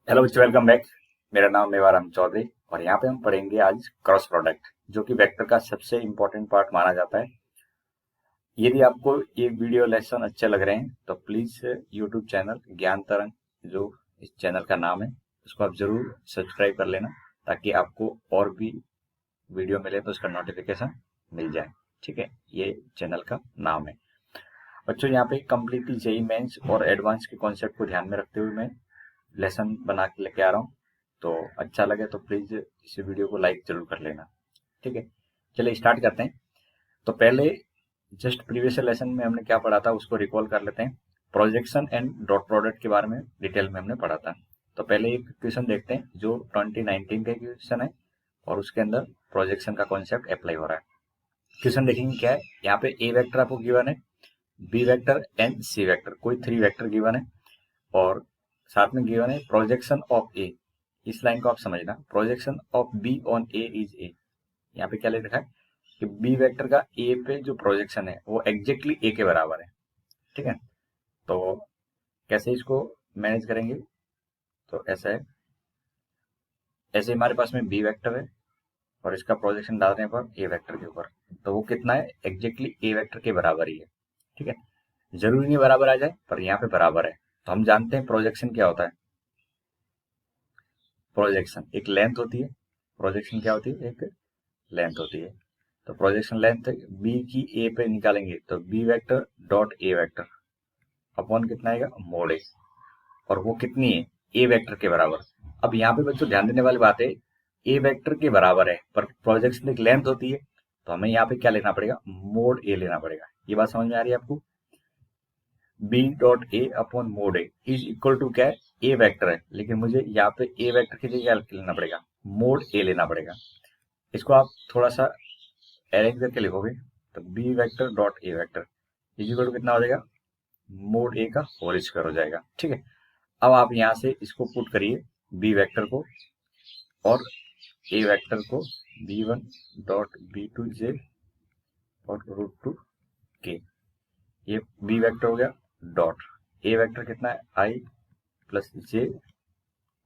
Hello बच्चों, welcome back. मेरा नाम मेवाराम चौधरी और यहाँ पे हम पढ़ेंगे आज क्रॉस प्रोडक्ट, जो कि वेक्टर का सबसे इम्पोर्टेंट पार्ट माना जाता है। यदि आपको ये वीडियो लेसन अच्छे लग रहे हैं तो प्लीज यूट्यूब चैनल ज्ञान तरंग, जो इस चैनल का नाम है, उसको आप जरूर सब्सक्राइब कर लेना, ताकि आपको और भी वीडियो मिले तो उसका नोटिफिकेशन मिल जाए। ठीक है, ये चैनल का नाम है। बच्चों, यहाँ पे कम्प्लीटली जेई मेंस और एडवांस के कॉन्सेप्ट को ध्यान में रखते हुए मैं लेसन बना के लेके आ रहा हूँ। तो अच्छा लगे तो प्लीज इस वीडियो को लाइक जरूर कर लेना। ठीक है, चलिए स्टार्ट करते हैं। तो पहले जस्ट प्रीवियस लेसन में हमने क्या पढ़ा था उसको रिकॉल कर लेते हैं। प्रोजेक्शन एंड डॉट प्रोडक्ट के बारे में डिटेल में हमने पढ़ा था। तो पहले एक क्वेश्चन देखते हैं जो 2019 का क्वेश्चन है और उसके अंदर प्रोजेक्शन का कॉन्सेप्ट अप्लाई हो रहा है। क्वेश्चन देखेंगे क्या है। यहाँ पे ए वेक्टर आपको गिवन है, B vector and C vector, कोई 3 वेक्टर गिवन है और साथ में गिवन है प्रोजेक्शन ऑफ ए। इस लाइन को आप समझना, projection of be on A is a. यहाँ पे क्या लिख रखा है कि बी वेक्टर का ए पे जो प्रोजेक्शन है वो एग्जैक्टली ए के बराबर है। ठीक है, तो कैसे इसको मैनेज करेंगे। तो ऐसा है, ऐसे हमारे पास में बी वेक्टर है और इसका प्रोजेक्शन डालने पर ए वेक्टर के ऊपर, तो वो कितना है, एग्जैक्टली ए वेक्टर के बराबर ही है। ठीक है, जरूरी नहीं बराबर आ जाए, पर यहाँ पे बराबर है। तो हम जानते हैं प्रोजेक्शन क्या होता है। प्रोजेक्शन एक लेंथ होती है। प्रोजेक्शन क्या होती है, एक लेंथ होती है। तो प्रोजेक्शन लेंथ बी की ए पे निकालेंगे तो B vector dot A vector upon कितना आएगा, मोड ए। और वो कितनी है, ए वेक्टर के बराबर। अब यहाँ पे बच्चों ध्यान देने वाली बात है, ए वेक्टर के बराबर है पर प्रोजेक्शन एक लेंथ होती है, तो हमें यहाँ पे क्या लेना पड़ेगा, मोड ए लेना पड़ेगा। ये बात समझ में आ रही है आपको। B dot A upon mod A is equal to क्या है, ए वेक्टर है, लेकिन मुझे यहाँ पे ए वेक्टर की जगह क्या लेना पड़ेगा, मोड ए लेना पड़ेगा। इसको आप थोड़ा सा अरेंज करके लिखोगे तो B vector dot A vector is equal to कितना हो जाएगा, मोड ए का होल स्क्वायर हो जाएगा। ठीक है, अब आप यहाँ से इसको पुट करिए, बी वेक्टर को और ए वेक्टर को, B one dot B two J और रूट टू के। ये बी वेक्टर हो गया डॉट ए वेक्टर कितना है, आई प्लस जे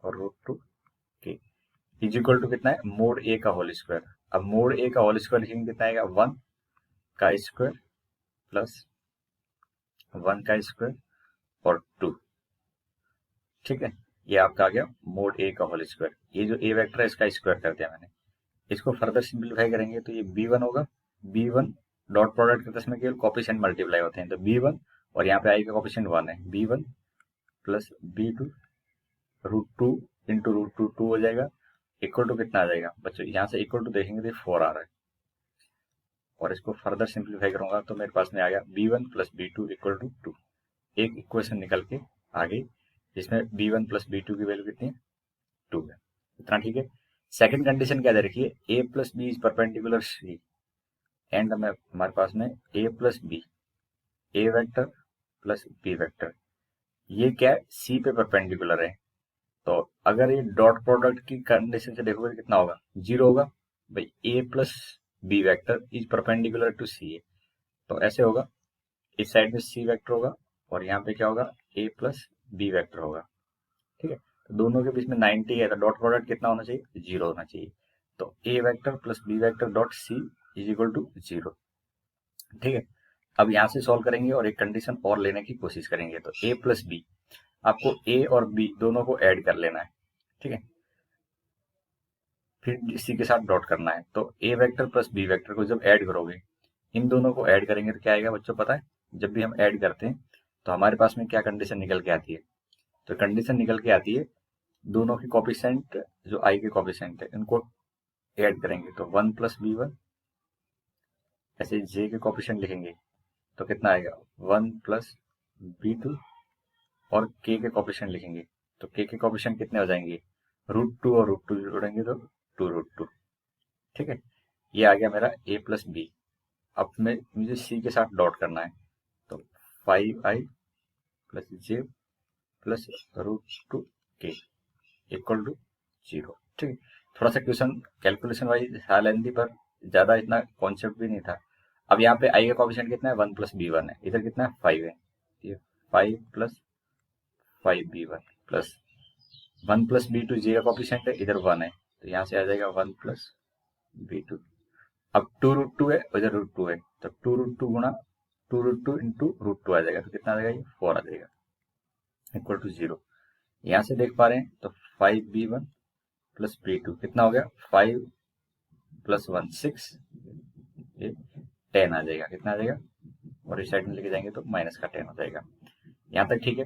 और रूट टू के इज इक्वल टू कितना है, मोड ए का होल स्क्वायर। अब मोड ए का होल स्क्वायर लिखेंगे कितना आएगा, 1 का स्क्वायर प्लस 1 का स्क्वायर और 2। ठीक है, ये आपका आ गया मोड ए का होल स्क्वायर। ये जो ए वेक्टर है इसका स्क्वायर कर दिया मैंने। इसको फर्दर सिंप्लीफाई करेंगे तो ये बी1 होगा। बी1 डॉट प्रोडक्ट करते समय केवल कॉफिशिएंट मल्टीप्लाई होते हैं, तो बी1 और यहाँ पे आई का कॉफिशिएंट 1 है, बी1 प्लस बी2 root two into root two 2 हो जाएगा, इक्वल टू कितना आ जाएगा बच्चों, यहाँ से इक्वल टू देखेंगे तो 4 आ रहा है। और इसको फर्दर सिंप्लीफाई करूंगा तो मेरे पास में आ गया B one plus B two equal to 2। एक इक्वेशन निकल के आ गई जिसमें बी1 प्लस बी2 की वैल्यू कितनी है, 2 है। इतना ठीक है। सेकंड कंडीशन क्या दे रखी है, A plus B is perpendicular C and में हमारे पास में A plus B, A vector plus B vector, ये क्या है, सी पे परपेंडिकुलर है। तो अगर ये डॉट प्रोडक्ट की कंडीशन से देखोगे तो कितना होगा, 0 होगा। भाई A plus B vector is perpendicular to C, तो ऐसे होगा, इस साइड में सी वेक्टर होगा और यहाँ पे क्या होगा, ए प्लस बी वेक्टर होगा। ठीक है, तो दोनों के बीच में 90 है, तो डॉट प्रोडक्ट कितना होना चाहिए, 0 होना चाहिए। तो A vector plus B vector dot C is equal to 0। ठीक है, अब यहाँ से सॉल्व करेंगे और एक कंडीशन और लेने की कोशिश करेंगे। तो ए प्लस बी, आपको ए और बी दोनों को ऐड कर लेना है। ठीक है, फिर इसी के साथ डॉट करना है। तो A vector plus B vector को जब ऐड करोगे, इन दोनों को ऐड करेंगे तो क्या आएगा बच्चों, पता है, जब भी हम ऐड करते हैं तो हमारे पास में क्या कंडीशन निकल के आती है, तो कंडीशन निकल के आती है दोनों के कोफिशिएंट, जो आई के कोफिशिएंट है इनको ऐड करेंगे तो 1 प्लस बी1, ऐसे जे के कोफिशिएंट लिखेंगे तो कितना आएगा, 1 प्लस बी2 और के कोफिशिएंट लिखेंगे तो के कोफिशिएंट कितने हो जाएंगे, रूट टू और रूट टू जोड़ेंगे तो 2 रूट टू। ठीक है, ये आ गया मेरा ए प्लस बी। अब में मुझे सी के साथ डॉट करना है, तो 5i प्लस जे प्लस रूट टू के इक्वल टू 0। ठीक है, थोड़ा सा क्वेश्चन कैलकुलेशन वाइज था लेंथी, पर ज्यादा इतना कॉन्सेप्ट भी नहीं था। अब यहाँ पे आई का कोफिशिएंट कितना है, 1 प्लस बी1 है, इधर कितना है 5 है, ये 5 plus 5b1 plus 1 plus B two J का कॉफिशिएंट है, इधर 1 है, तो यहाँ से आ जाएगा 1 प्लस बी टू। अब 2√2 है, इधर √2 है, तो 2√2 गुणा 2√2 इंटू √2 आ जाएगा, तो कितना आ जाएगा, ये 4 आ जाएगा, इक्वल टू 0। यहाँ से देख पा रहे हैं तो 5b1 प्लस b2 कितना हो गया, 5 प्लस 1 6, ये 10 आ जाएगा, कितना आ जाएगा, और इस साइड में लेके जाएंगे तो माइनस का 10 हो जाएगा। यहाँ तक ठीक है।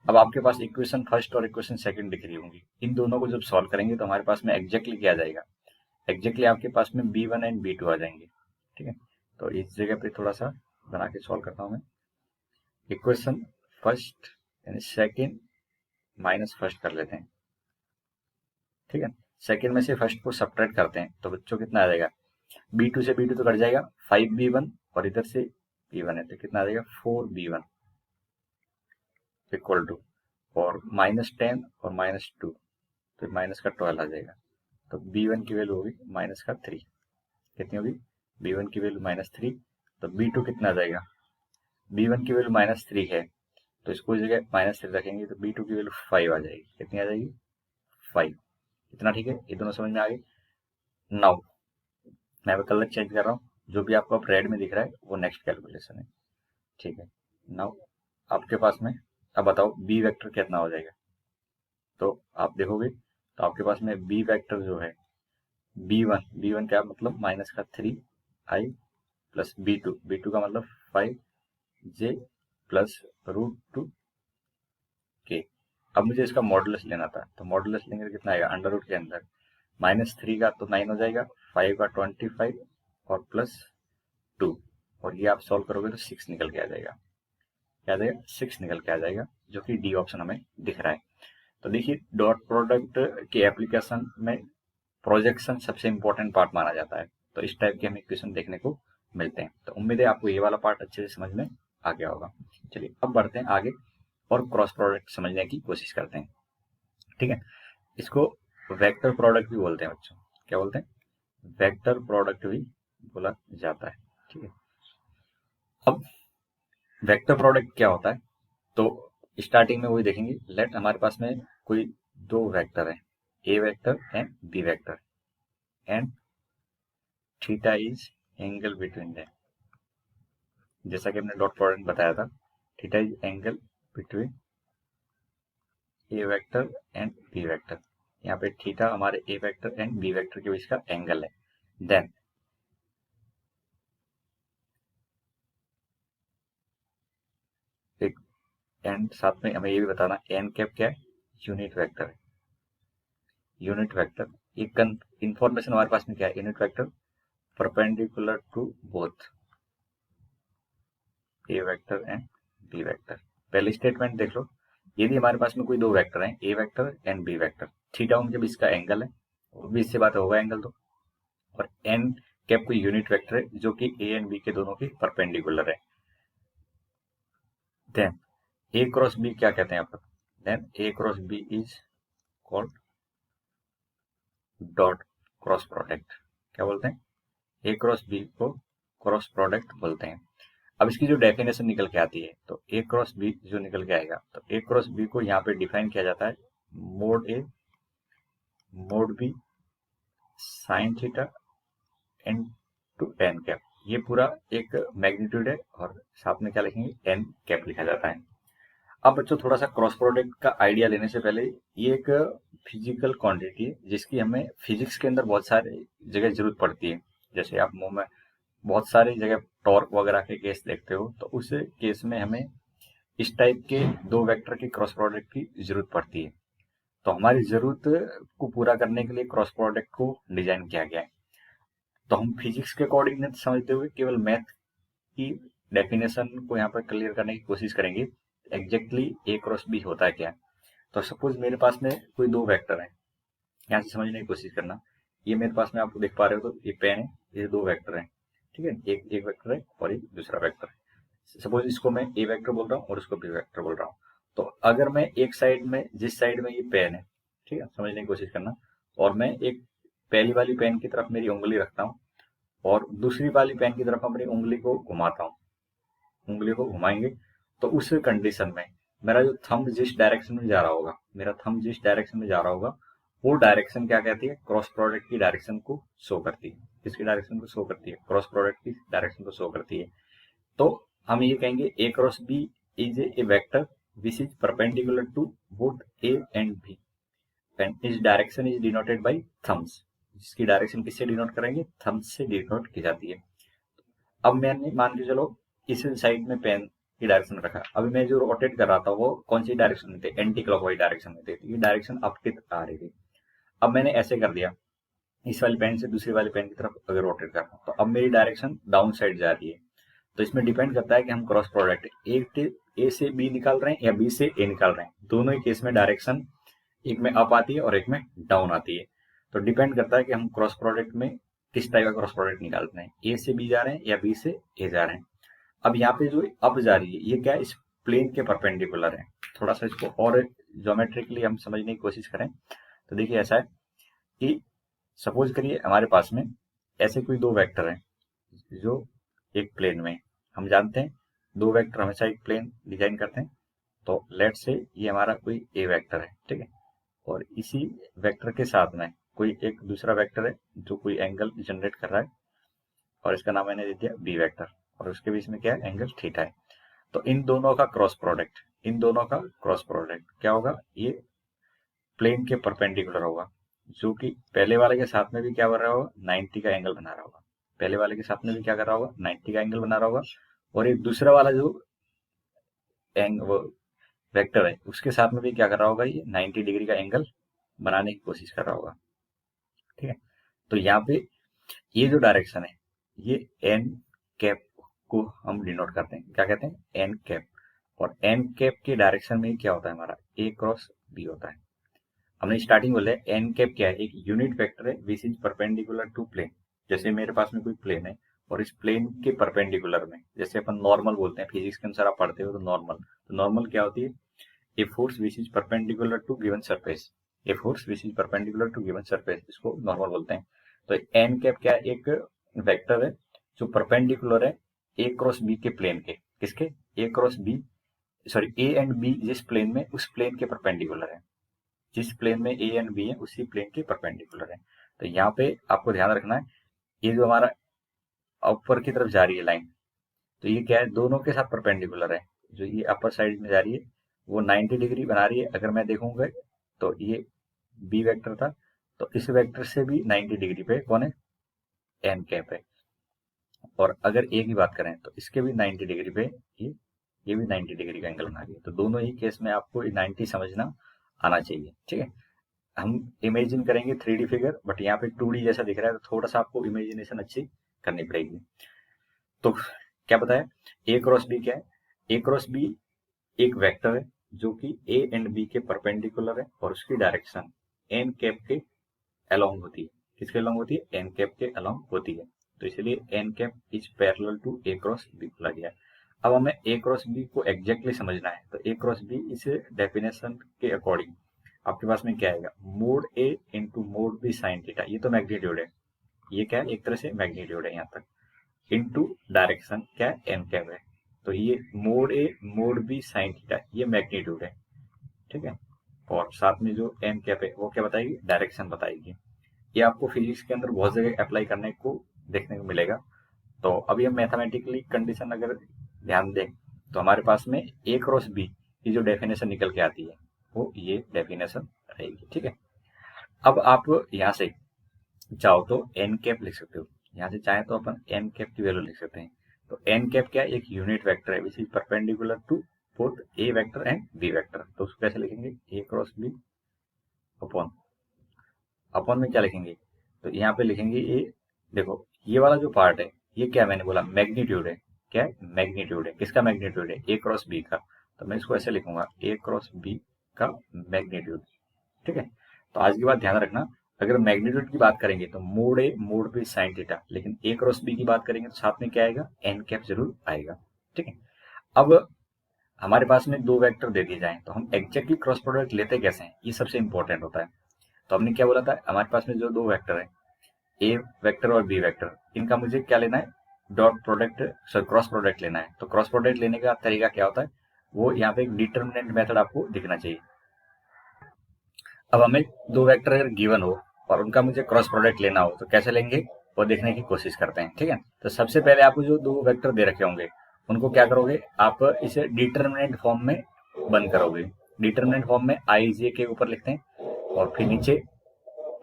अब आपके पास इक्वेशन फर्स्ट और इक्वेशन सेकंड दिख रही होंगी, इन दोनों को जब सॉल्व करेंगे तो हमारे पास में एग्जैक्टली क्या आ जाएगा, एग्जैक्टली आपके पास में b1 एंड b2 आ जाएंगे। ठीक है, तो इस जगह पे थोड़ा सा बना के सॉल्व करता हूँ मैं। इक्वेशन फर्स्ट यानी सेकंड माइनस फर्स्ट कर लेते हैं। ठीक है, सेकंड में से फर्स्ट को सब्ट्रैक्ट करते हैं तो बच्चों कितना आ जाएगा, b2 से b2 तो कट जाएगा, 5b1 और इधर से b1 है तो कितना आ जाएगा 4b1 इक्वल टू, और -10 और -2 तो माइनस का 12 आ जाएगा, तो b1 की वैल्यू होगी माइनस का 3, कितनी होगी, b1 की वैल्यू -3, तो b2 कितना आ जाएगा, b1 की वैल्यू -3 है तो इसको इस जगह -3 रखेंगे तो b2 की वैल्यू 5 आ जाएगी, कितनी आ जाएगी 5। इतना ठीक है, ये दोनों समझ में आ गए। नाउ मैं कलर चेंज कर रहा हूँ, जो भी आपको अब रेड में दिख रहा है वो नेक्स्ट कैलकुलेशन है। ठीक है, नाउ आपके पास में अब बताओ बी वेक्टर कितना हो जाएगा, तो आप देखोगे तो आपके पास में बी वेक्टर जो है b1 क्या मतलब माइनस का 3i प्लस b2 का मतलब 5j प्लस √2k। अब मुझे इसका मॉडुलस लेना था, तो मॉडुलस लेंगे तो कितना आएगा, अंडर रूट के अंदर -3 का तो 9 हो जाएगा, 5 का 25 और प्लस 2, और ये आप सॉल्व करोगे तो 6 निकल के आ जाएगा, क्या आ जाएगा 6 निकल के आ जाएगा, जो कि डी ऑप्शन हमें दिख रहा है। तो देखिए डॉट प्रोडक्ट के एप्लीकेशन में प्रोजेक्शन सबसे इंपॉर्टेंट पार्ट माना जाता है, तो इस टाइप के हमें इक्वेशन देखने को मिलते हैं। तो उम्मीद है आपको ये वाला पार्ट अच्छे से समझ में आ गया होगा। चलिए अब बढ़ते हैं आगे और क्रॉस प्रोडक्ट समझने की कोशिश करते हैं। ठीक है, इसको वेक्टर प्रोडक्ट भी बोलते हैं बच्चों, क्या बोलते हैं, वेक्टर प्रोडक्ट भी बोला जाता है। ठीक है, अब वेक्टर प्रोडक्ट क्या होता है, तो स्टार्टिंग में वही देखेंगे, लेट हमारे पास में कोई दो वेक्टर है, A vector and B vector, and theta is angle between them, जैसा कि हमने डॉट प्रोडक्ट बताया था, theta is angle between A vector and B vector, यहाँ पे थीटा हमारे A vector and B vector के बीच का एंगल है। देन एक एंड साथ में हमें ये भी बताना एन कैप क्या है, यूनिट वेक्टर है, यूनिट वेक्टर एक इंफॉर्मेशन हमारे पास में क्या है, unit vector perpendicular to both A vector and B vector. पहले स्टेटमेंट देख लो, यदि हमारे पास में कोई दो वेक्टर हैं A vector and B vector, theta उनके बीच का एंगल है, वो भी इससे बात होगा एंगल तो, और एन कैप कोई यूनिट वेक्टर है जो कि ए एंड बी के दोनों की परपेंडिकुलर है। देन ए क्रॉस बी क्या कहते हैं आप लोग, then A cross B is called dot cross product, क्या बोलते हैं, ए क्रॉस बी को क्रॉस प्रोडक्ट बोलते हैं। अब इसकी जो डेफिनेशन निकल के आती है, तो ए क्रॉस बी जो निकल के आएगा, तो ए क्रॉस बी को यहाँ पे डिफाइन किया जाता है mod A mod B sine theta N to N cap, ये पूरा एक मैग्नीट्यूड है और साथ में क्या लिखेंगे एन कैप लिखा जाता है। अब बच्चों थोड़ा सा क्रॉस प्रोडक्ट का आइडिया लेने से पहले, ये एक फिजिकल क्वांटिटी है जिसकी हमें फिजिक्स के अंदर बहुत सारे जगह जरूरत पड़ती है। जैसे आप मुंह में बहुत सारी जगह टॉर्क वगैरह के केस देखते हो, तो उस केस में हमें इस टाइप के दो वेक्टर की क्रॉस प्रोडक्ट की जरूरत पड़ती है। तो हमारी जरूरत को पूरा करने के लिए क्रॉस प्रोडक्ट को डिजाइन किया गया है। तो हम फिजिक्स के अकॉर्डिंग नहीं समझते हुए केवल मैथ की डेफिनेशन को यहाँ पर क्लियर करने की कोशिश करेंगे, एग्जैक्टली ए क्रॉस बी होता है क्या। तो सपोज मेरे पास में कोई दो वेक्टर है, यहाँ से समझने की कोशिश करना, ये मेरे पास में आपको देख पा रहे हो, तो ये पेन है, ये दो वेक्टर है, ठीक है, एक वेक्टर है और एक दूसरा वेक्टर है। सपोज इसको मैं ए वेक्टर बोल रहा हूँ और इसको बी वेक्टर बोल रहा हूँ। तो अगर मैं एक साइड में, जिस साइड में ये पेन है, ठीक है, समझने की कोशिश करना, और मैं एक पहली वाली पेन की तरफ मेरी उंगली रखता हूँ और दूसरी वाली पेन की तरफ अपनी उंगली को घुमाता हूँ, उंगली को घुमाएंगे, तो उस कंडीशन में मेरा जो थंब जिस डायरेक्शन में जा रहा होगा, मेरा थंब जिस डायरेक्शन में जा रहा होगा, वो डायरेक्शन क्या कहती है, क्रॉस प्रोडक्ट की डायरेक्शन को शो करती है। किसकी डायरेक्शन को शो करती है, क्रॉस प्रोडक्ट की डायरेक्शन को शो करती है। तो हम ये कहेंगे A cross B is a vector which is perpendicular to both A and B and इस direction is denoted by thumbs. जिसकी डायरेक्शन किससे डिनोट करेंगे, थम्स से डिनोट की जाती है। अब मैंने मान के चलो इस साइड में पेन की डायरेक्शन रखा, अभी मैं जो रोटेट कर रहा था वो कौन सी डायरेक्शन में थे, एंटी क्लॉकवाइज डायरेक्शन में थे, ये डायरेक्शन अप की आ रही थी। अब मैंने ऐसे कर दिया, इस वाली पेन से दूसरी वाली पेन की तरफ अगर रोटेट कर रहा हूँ तो अब मेरी डायरेक्शन डाउन साइड जा रही है। तो इसमें डिपेंड करता है कि हम क्रॉस प्रोडक्ट ए से बी निकाल रहे हैं या बी से ए निकाल रहे हैं। दोनों ही केस में डायरेक्शन एक में अप आती है और एक में डाउन आती है। तो डिपेंड करता है कि हम क्रॉस प्रोडक्ट में किस टाइप का क्रॉस प्रोडक्ट निकाल रहे हैं, ए से बी जा रहे हैं या बी से ए जा रहे हैं। अब यहाँ पे जो अप जा रही है ये क्या है, इस प्लेन के परपेंडिकुलर है। थोड़ा सा इसको और ज्योमेट्रिकली हम समझने की कोशिश करें तो देखिए ऐसा है कि सपोज करिए हमारे पास में ऐसे कोई दो वेक्टर हैं जो एक प्लेन में, हम जानते हैं दो वेक्टर हमेशा एक प्लेन डिजाइन करते हैं। तो लेट से ये हमारा कोई ए वेक्टर है, ठीक है, और इसी वेक्टर के साथ में कोई एक दूसरा वेक्टर है जो कोई एंगल जनरेट कर रहा है और इसका नाम मैंने दे दिया बी वेक्टर, और उसके बीच में क्या है, एंगल थीटा है। तो इन दोनों का क्रॉस प्रोडक्ट, इन दोनों का क्रॉस प्रोडक्ट क्या होगा, ये प्लेन के परपेंडिकुलर होगा, जो कि पहले वाले के साथ में भी क्या कर रहा होगा, 90 का एंगल बना रहा होगा। पहले वाले के साथ में भी क्या कर रहा होगा, 90 का एंगल बना रहा होगा, और एक दूसरा वाला जो वो वेक्टर है उसके साथ में भी क्या कर रहा होगा, ये 90 डिग्री का एंगल बनाने की कोशिश कर रहा होगा, ठीक है। तो यहाँ पे ये जो डायरेक्शन है ये एन कैप को हम डिनोट करते हैं, क्या कहते हैं, एन कैप। और एन कैप के डायरेक्शन में क्या होता है, हमारा ए क्रॉस बी होता है। हमने स्टार्टिंग बोले एन कैप क्या है, एक यूनिट वेक्टर है which is perpendicular to plane. जैसे मेरे पास में कोई प्लेन है और इस प्लेन के परपेंडिकुलर में, जैसे अपन नॉर्मल बोलते हैं, फिजिक्स के अनुसार आप पढ़ते हो तो नॉर्मल क्या होती है, a force which is perpendicular to given surface, a force which is perpendicular to given surface, इसको नॉर्मल बोलते हैं। तो एन कैप क्या है, एक वेक्टर है जो परपेंडिकुलर है ए क्रॉस बी के प्लेन के, किसके, A cross B, sorry A and B जिस प्लेन में, उस प्लेन के परपेंडिकुलर है, जिस प्लेन में ए एंड बी है उसी प्लेन के परपेंडिकुलर है। तो यहाँ पे आपको ध्यान रखना है, ये जो हमारा ऊपर की तरफ जा रही है लाइन, तो ये क्या है, दोनों के साथ परपेंडिकुलर है। जो ये अपर साइड में जा रही है वो 90 डिग्री बना रही है। अगर मैं देखूंगा तो ये बी वेक्टर था, तो इस वेक्टर से भी 90 डिग्री पे कौन है, एन कैप है। और अगर ए की बात करें तो इसके भी 90 डिग्री पे ये भी 90 डिग्री का एंगल बना रही है। तो दोनों ही केस में आपको 90 समझना आना चाहिए, ठीक है। हम इमेजिन करेंगे 3D फिगर, बट यहाँ पे 2D जैसा दिख रहा है, तो थोड़ा सा आपको इमेजिनेशन अच्छी करनी पड़ेगी। तो क्या बताया, ए क्रॉस बी क्या है, ए क्रॉस बी एक वेक्टर है जो कि ए एंड बी के परपेंडिकुलर है और उसकी डायरेक्शन एन कैप के अलोंग होती है। किसके अलोंग होती है, एन कैप के अलोंग होती है। तो इसलिए N cap is parallel to A cross B बोला गया है। अब हमें ए क्रॉस बी को एग्जैक्टली समझना है, तो ए क्रॉस बी इस डेफिनेशन के अकॉर्डिंग आपके पास में क्या आएगा, mod A into mod B sine theta, ये तो मैग्नीट्यूड है, ये क्या है, एक तरह से मैग्नीट्यूड है यहाँ तक, इंटू डायरेक्शन क्या है, एन कैप है। तो ये mode A mod B sine theta ये मैग्नीट्यूड है, ठीक है। और साथ में जो एन कैप है वो क्या बताएगी, डायरेक्शन बताएगी। ये आपको फिजिक्स के अंदर बहुत जगह अप्लाई करने को देखने को मिलेगा। तो अभी हम मैथमेटिकली कंडीशन अगर ध्यान दें तो हमारे पास में ए क्रॉस बी की जो डेफिनेशन निकल के आती है वो ये डेफिनेशन रहेगी, ठीक है। अब आप यहाँ से चाहो तो एन कैप लिख सकते हो, यहाँ से चाहे तो अपन एन कैप की वैल्यू लिख सकते हैं। तो एन कैप क्या है, एक यूनिट वेक्टर है which is perpendicular to both A vector and B vector. तो उसको कैसे लिखेंगे, A cross B upon, upon में क्या लिखेंगे, तो यहाँ पे लिखेंगे ये, देखो ये वाला जो पार्ट है ये क्या, मैंने बोला मैग्नीट्यूड है, क्या है, मैग्नीट्यूड है, किसका मैग्नीट्यूड है, ए क्रॉस बी का। तो मैं इसको ऐसे लिखूंगा, ए क्रॉस बी का मैग्नीट्यूड, ठीक है। तो आज की बात ध्यान रखना, अगर मैग्नीट्यूड की बात करेंगे तो mode A mod B sine theta, लेकिन ए क्रॉस बी की बात करेंगे तो साथ में क्या आएगा, एन कैप जरूर आएगा, ठीक है। अब हमारे पास में दो वेक्टर दे दिए जाए तो हम एग्जैक्टली क्रॉस प्रोडक्ट लेते कैसे हैं, ये सबसे इंपॉर्टेंट होता है। तो हमने क्या बोला था, हमारे पास में जो दो वेक्टर है ए वेक्टर और बी वेक्टर, इनका मुझे क्या लेना है, dot product, sorry cross product लेना है। तो क्रॉस प्रोडक्ट लेने का तरीका क्या होता है, वो यहाँ पे एक डिटर्मिनेंट मेथड आपको दिखना चाहिए। अब हमें दो वेक्टर अगर गिवन हो और उनका मुझे क्रॉस प्रोडक्ट लेना हो तो कैसे लेंगे वो देखने की कोशिश करते हैं। ठीक है, तो सबसे पहले आपको जो दो वेक्टर दे रखे होंगे उनको क्या करोगे, आप इसे डिटर्मिनेंट फॉर्म में बंद करोगे। डिटर्मिनेंट फॉर्म में आई जे के ऊपर लिखते हैं और फिर नीचे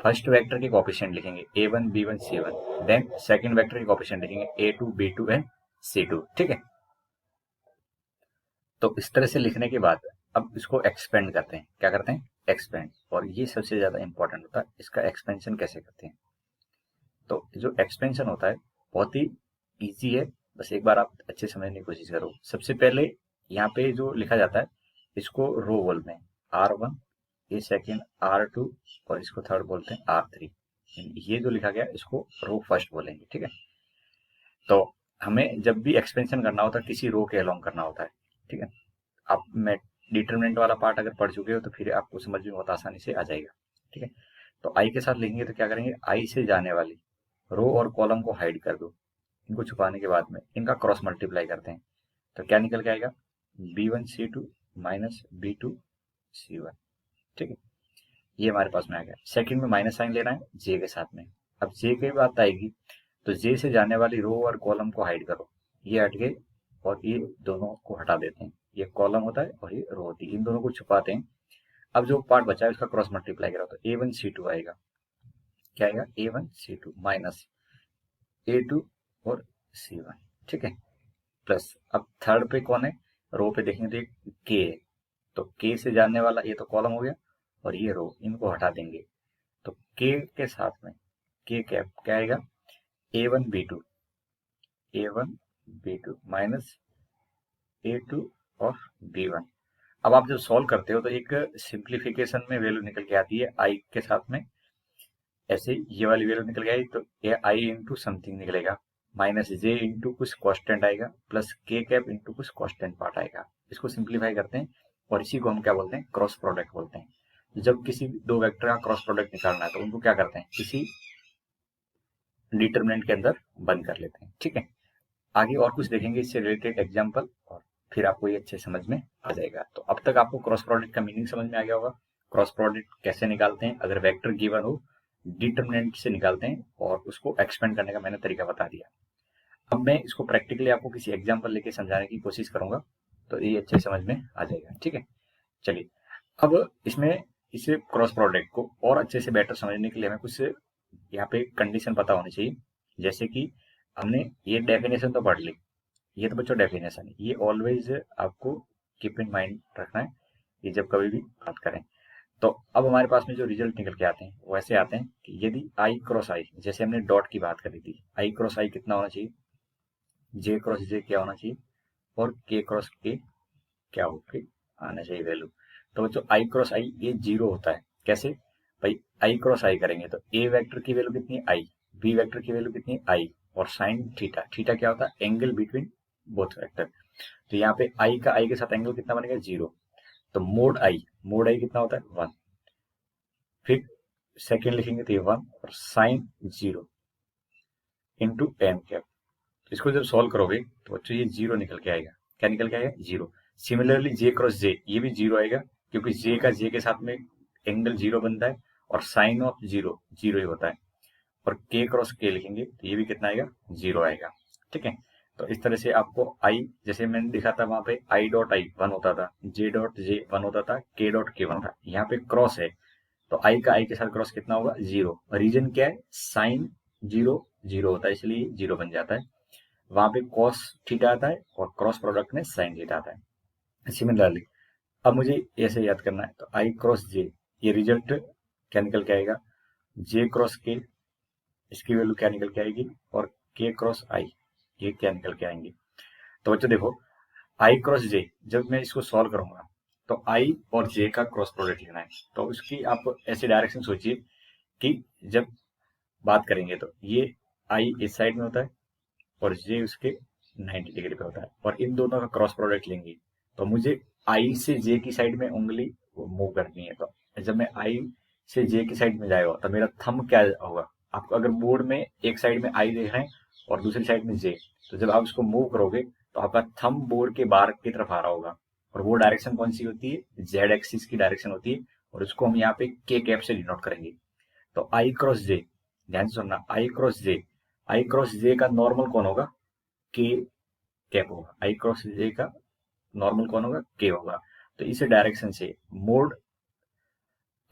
फर्स्ट वेक्टर के कोएफिशिएंट लिखेंगे a1 b1 c1, then second vector के कोएफिशिएंट लिखेंगे a2 b2 एंड c2। ठीक है, तो इस तरह से लिखने के बाद अब इसको एक्सपेंड करते हैं। क्या करते हैं, एक्सपेंड। और ये सबसे ज्यादा इंपॉर्टेंट होता है, इसका एक्सपेंशन कैसे करते हैं। तो जो एक्सपेंशन होता है बहुत ही इजी है, बस एक बार आप अच्छे समझने की कोशिश करो। सबसे पहले यहाँ पे जो लिखा जाता है इसको रो बोलते हैं R1, ये सेकेंड R2 और इसको थर्ड बोलते हैं R3। ये जो लिखा गया इसको रो फर्स्ट बोलेंगे। ठीक है, तो हमें जब भी एक्सपेंशन करना होता है किसी रो के अलोंग करना होता है। ठीक है, आप मैं डिटरमिनेंट वाला पार्ट अगर पढ़ चुके हो तो फिर आपको समझ में बहुत आसानी से आ जाएगा। ठीक है, तो आई के साथ लिखेंगे तो क्या करेंगे, आई से जाने वाली रो और कॉलम को हाइड कर दो। इनको छुपाने के बाद में इनका क्रॉस मल्टीप्लाई करते हैं तो क्या निकल के आएगा, b1c2 माइनस b2c1। ठीक है, ये हमारे पास में आ गया। सेकंड में माइनस साइन लेना है जे के साथ में। अब जे की बात आएगी तो जे से जाने वाली रो और कॉलम को हाइड करो, ये हट गए और ये दोनों को हटा देते हैं। ये कॉलम होता है और ये रो होती है, इन दोनों को छुपाते हैं। अब जो पार्ट बचा है उसका क्रॉस मल्टीप्लाई करो तो a1c2 आएगा। क्या आएगा, a1c2 माइनस a2 और c1। ठीक है, प्लस अब थर्ड पे कौन है, रो पे देखेंगे तो के है, तो के से जाने वाला ये तो कॉलम हो गया और ये रो, इनको हटा देंगे तो के के साथ में के कैप क्या आएगा, a1 b2 माइनस a2 और b1। अब आप जब सॉल्व करते हो तो एक सिंप्लीफिकेशन में वैल्यू निकल के आती है आई के साथ में, ऐसे ये वाली वैल्यू निकल गई तो ये आई इंटू समथिंग निकलेगा, माइनस जे इंटू कुछ कॉन्स्टेंट आएगा, प्लस के कैप इंटू कुछ कॉन्स्टेंट पार्ट आएगा। इसको सिंप्लीफाई करते हैं और इसी को हम क्या बोलते हैं, क्रॉस प्रोडक्ट बोलते हैं। जब किसी दो वेक्टर का क्रॉस प्रोडक्ट निकालना है तो उनको क्या करते हैं, किसी डिटरमिनेंट के अंदर बंद कर लेते हैं। ठीक है, आगे और कुछ देखेंगे इससे रिलेटेड एग्जाम्पल और फिर आपको ये अच्छे समझ में आ जाएगा। तो अब तक आपको क्रॉस प्रोडक्ट का मीनिंग समझ में आ गया होगा, क्रॉस प्रोडक्ट कैसे निकालते हैं, अगर वेक्टर गिवन हो डिटरमिनेंट से निकालते हैं, और उसको एक्सपेंड करने का मैंने तरीका बता दिया। अब मैं इसको प्रैक्टिकली आपको किसी एग्जाम्पल लेके समझाने की कोशिश करूंगा तो ये अच्छे समझ में आ जाएगा। ठीक है, चलिए अब इसमें इसे क्रॉस प्रोडक्ट को और अच्छे से बेटर समझने के लिए हमें कुछ यहाँ पे कंडीशन पता होनी चाहिए। जैसे कि हमने ये डेफिनेशन तो पढ़ ली, ये तो बच्चों डेफिनेशन है, ये ऑलवेज आपको कीप इन माइंड रखना है ये जब कभी भी बात करें। तो अब हमारे पास में जो रिजल्ट निकल के आते हैं वो ऐसे आते हैं कि यदि आई क्रॉस आई, जैसे हमने डॉट की बात करी थी, आई क्रॉस आई कितना होना चाहिए, जे क्रॉस जे क्या होना चाहिए और के क्रॉस के क्या होके आना चाहिए वैल्यू। तो बच्चों आई क्रॉस आई ये 0 होता है। कैसे भाई, आई क्रॉस आई करेंगे तो ए वेक्टर की वैल्यू कितनी है आई, बी वेक्टर की वैल्यू कितनी है आई, और साइन थीटा, थीटा क्या होता है, एंगल बिटवीन बोथ वेक्टर। तो यहाँ पे आई का आई के साथ एंगल कितना बनेगा 0, तो मोड आई कितना होता है 1, फिर सेकेंड लिखेंगे तो ये 1 और साइन 0 इंटू एम कैप। इसको जब सॉल्व करोगे तो बच्चों ये 0 निकल के आएगा। क्या निकल के आएगा, 0। सिमिलरली जे क्रॉस जे ये भी 0 आएगा, क्योंकि जे का जे के साथ में एंगल 0 बनता है और साइन ऑफ 0 0 ही होता है। और के क्रॉस के लिखेंगे तो ये भी कितना आएगा, 0 आएगा। ठीक है, तो इस तरह से आपको आई, जैसे मैंने दिखा था वहां पे आई डॉट आई 1 होता था, जे डॉट जे 1 होता था, के डॉट के 1 था, यहाँ पे क्रॉस है तो आई का आई के साथ क्रॉस कितना होगा 0। रीजन क्या है, साइन 0 0 होता है इसलिए 0 बन जाता है। वहां पे कॉस थीटा आता है और क्रॉस प्रोडक्ट में साइन थीटा आता है। सिमिलरली अब मुझे ऐसे याद करना है तो आई क्रॉस जे, ये रिजल्ट क्या निकल के आएगा, जे क्रॉस के, इसकी वैल्यू क्या निकल के आएगी, और के क्रॉस आई ये क्या निकल के आएंगे। तो बच्चों देखो आई क्रॉस जे, जब मैं इसको सॉल्व करूंगा तो आई और जे का क्रॉस प्रोडक्ट लेना है। तो उसकी आप ऐसे डायरेक्शन सोचिए कि जब बात करेंगे तो ये आई इस साइड में होता है और जे उसके 90 डिग्री पे होता है, और इन दोनों का क्रॉस प्रोडक्ट लेंगे तो मुझे आई से जे की साइड में उंगली मूव करनी है। तो जब मैं आई से जे की साइड में जाएगा तो मेरा थंब क्या होगा, आपको अगर बोर्ड में एक साइड में आई देख रहे हैं और दूसरी साइड में जे, तो जब आप इसको मूव करोगे तो आपका थंब बोर्ड के बाहर की तरफ आ रहा होगा और वो डायरेक्शन कौन सी होती है, जेड एक्सिस की डायरेक्शन होती है, और उसको हम यहाँ पे के कैप से डिनोट करेंगे। तो आई क्रॉस जे, ध्यान से सुनना, आई क्रॉस जे का नॉर्मल कौन होगा, के कैप होगा। आई क्रॉस जे का नॉर्मल कौन होगा, के होगा। तो इस डायरेक्शन से मोड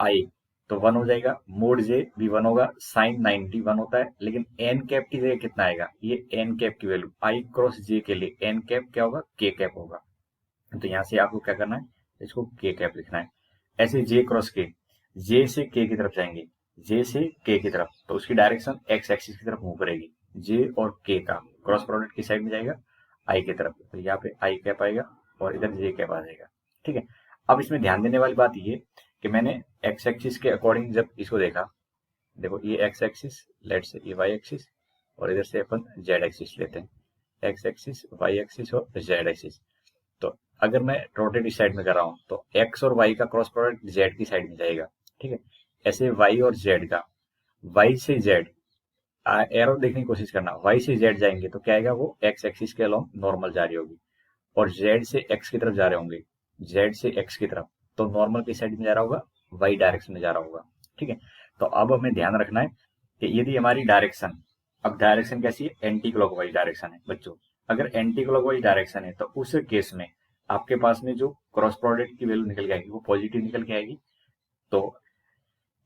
आई तो 1 हो जाएगा, मोड जे भी 1 होगा, साइन 90 1 होता है, लेकिन एन कैप की जगह कितना आएगा, ये एन कैप की वैल्यू आई क्रॉस जे के लिए एन कैप क्या होगा, के कैप होगा। तो यहाँ से आपको क्या करना है, इसको के कैप लिखना है। ऐसे जे क्रॉस के, जे से के की तरफ जाएंगे, जे से के की तरफ, तो उसकी डायरेक्शन एक्स एक्सिस की तरफ मूव करेगी। जे और के का क्रॉस प्रोडक्ट की साइड में जाएगा आई की तरफ, तो यहाँ पे आई कैप आएगा और इधर जे कैप आ जाएगा। ठीक है, अब इसमें ध्यान देने वाली बात ये कि मैंने एक्स एक्सिस के अकॉर्डिंग जब इसको देखा, देखो ये एक्स एक्सिस, लेट से ये वाई एक्सिस, और इधर से अपन जेड एक्सिस लेते हैं, एक्स एक्सिस, वाई एक्सिस और जेड एक्सिस। तो अगर मैं रोटेट इस साइड में कर रहा हूं तो एक्स और वाई का क्रॉस प्रोडक्ट जेड की साइड में जाएगा। ठीक है, ऐसे वाई और जेड का, वाई से जेड, एरो देखने की कोशिश करना, वाई से जेड जाएंगे तो क्या आएगा, वो एक्स एक्सिस के अलोंग नॉर्मल जा रही होगी, और जेड से एक्स की तरफ जा रहे होंगे, जेड से एक्स की तरफ, तो नॉर्मल की साइड में जा रहा होगा, वाई डायरेक्शन में जा रहा होगा। ठीक है, तो अब हमें ध्यान रखना है कि यदि हमारी डायरेक्शन, अब डायरेक्शन कैसी है, एंटी क्लॉकवाइज डायरेक्शन है बच्चों। अगर एंटी क्लॉकवाइज डायरेक्शन है तो उस केस में आपके पास में जो क्रॉस प्रोडक्ट की वैल्यू निकल के आएगी वो पॉजिटिव निकल के आएगी। तो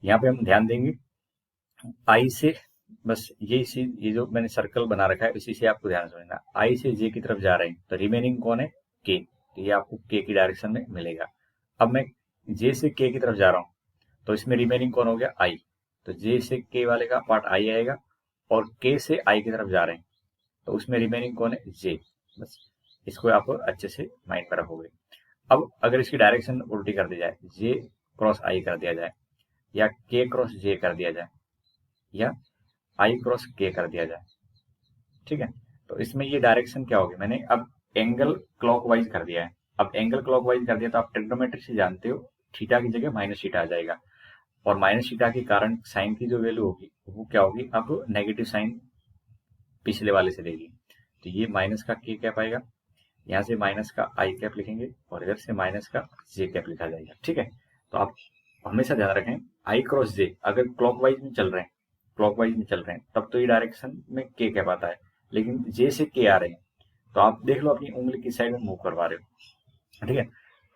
यहाँ पे हम ध्यान देंगे आई से, बस ये जो मैंने सर्कल बना रखा है इसी से आपको ध्यान समझना, आई से जे की तरफ जा रहे हैं तो रिमेनिंग कौन है, के, तो ये आपको के की डायरेक्शन में मिलेगा। अब मैं जे से के की तरफ जा रहा हूँ तो इसमें रिमेनिंग कौन हो गया, आई, तो जे से के वाले का पार्ट आई आएगा, और के से आई की तरफ जा रहे हैं तो उसमें रिमेनिंग कौन है, जे। बस इसको आप अच्छे से माइंड में रखोगे। अब अगर इसकी डायरेक्शन उल्टी कर दी जाए, जे क्रॉस आई कर दिया जाए, या के क्रॉस जे कर दिया जाए, या आई क्रॉस के कर दिया जाए, ठीक है, तो इसमें ये डायरेक्शन क्या होगी, मैंने अब एंगल क्लॉकवाइज कर दिया है। अब एंगल क्लॉकवाइज कर दिया तो आप ट्रिग्नोमेट्री से जानते हो, थीटा की जगह माइनस थीटा आ जाएगा, और माइनस थीटा के कारण साइन की जो वैल्यू होगी वो क्या होगी, अब नेगेटिव साइन पिछले वाले से देगी। तो ये माइनस का के कैप आएगा, यहाँ से माइनस का आई कैप लिखेंगे, और इधर से माइनस का जे कैप लिखा जाएगा। ठीक है, तो आप हमेशा ध्यान रखें आई क्रॉस जे अगर क्लॉकवाइज में चल रहे हैं, क्लॉकवाइज में चल रहे हैं तब तो ये डायरेक्शन में के कैप आता है, लेकिन जे से के आ रहे हैं तो आप देख लो अपनी उंगली किस साइड में मूव करवा रहे हो। ठीक है,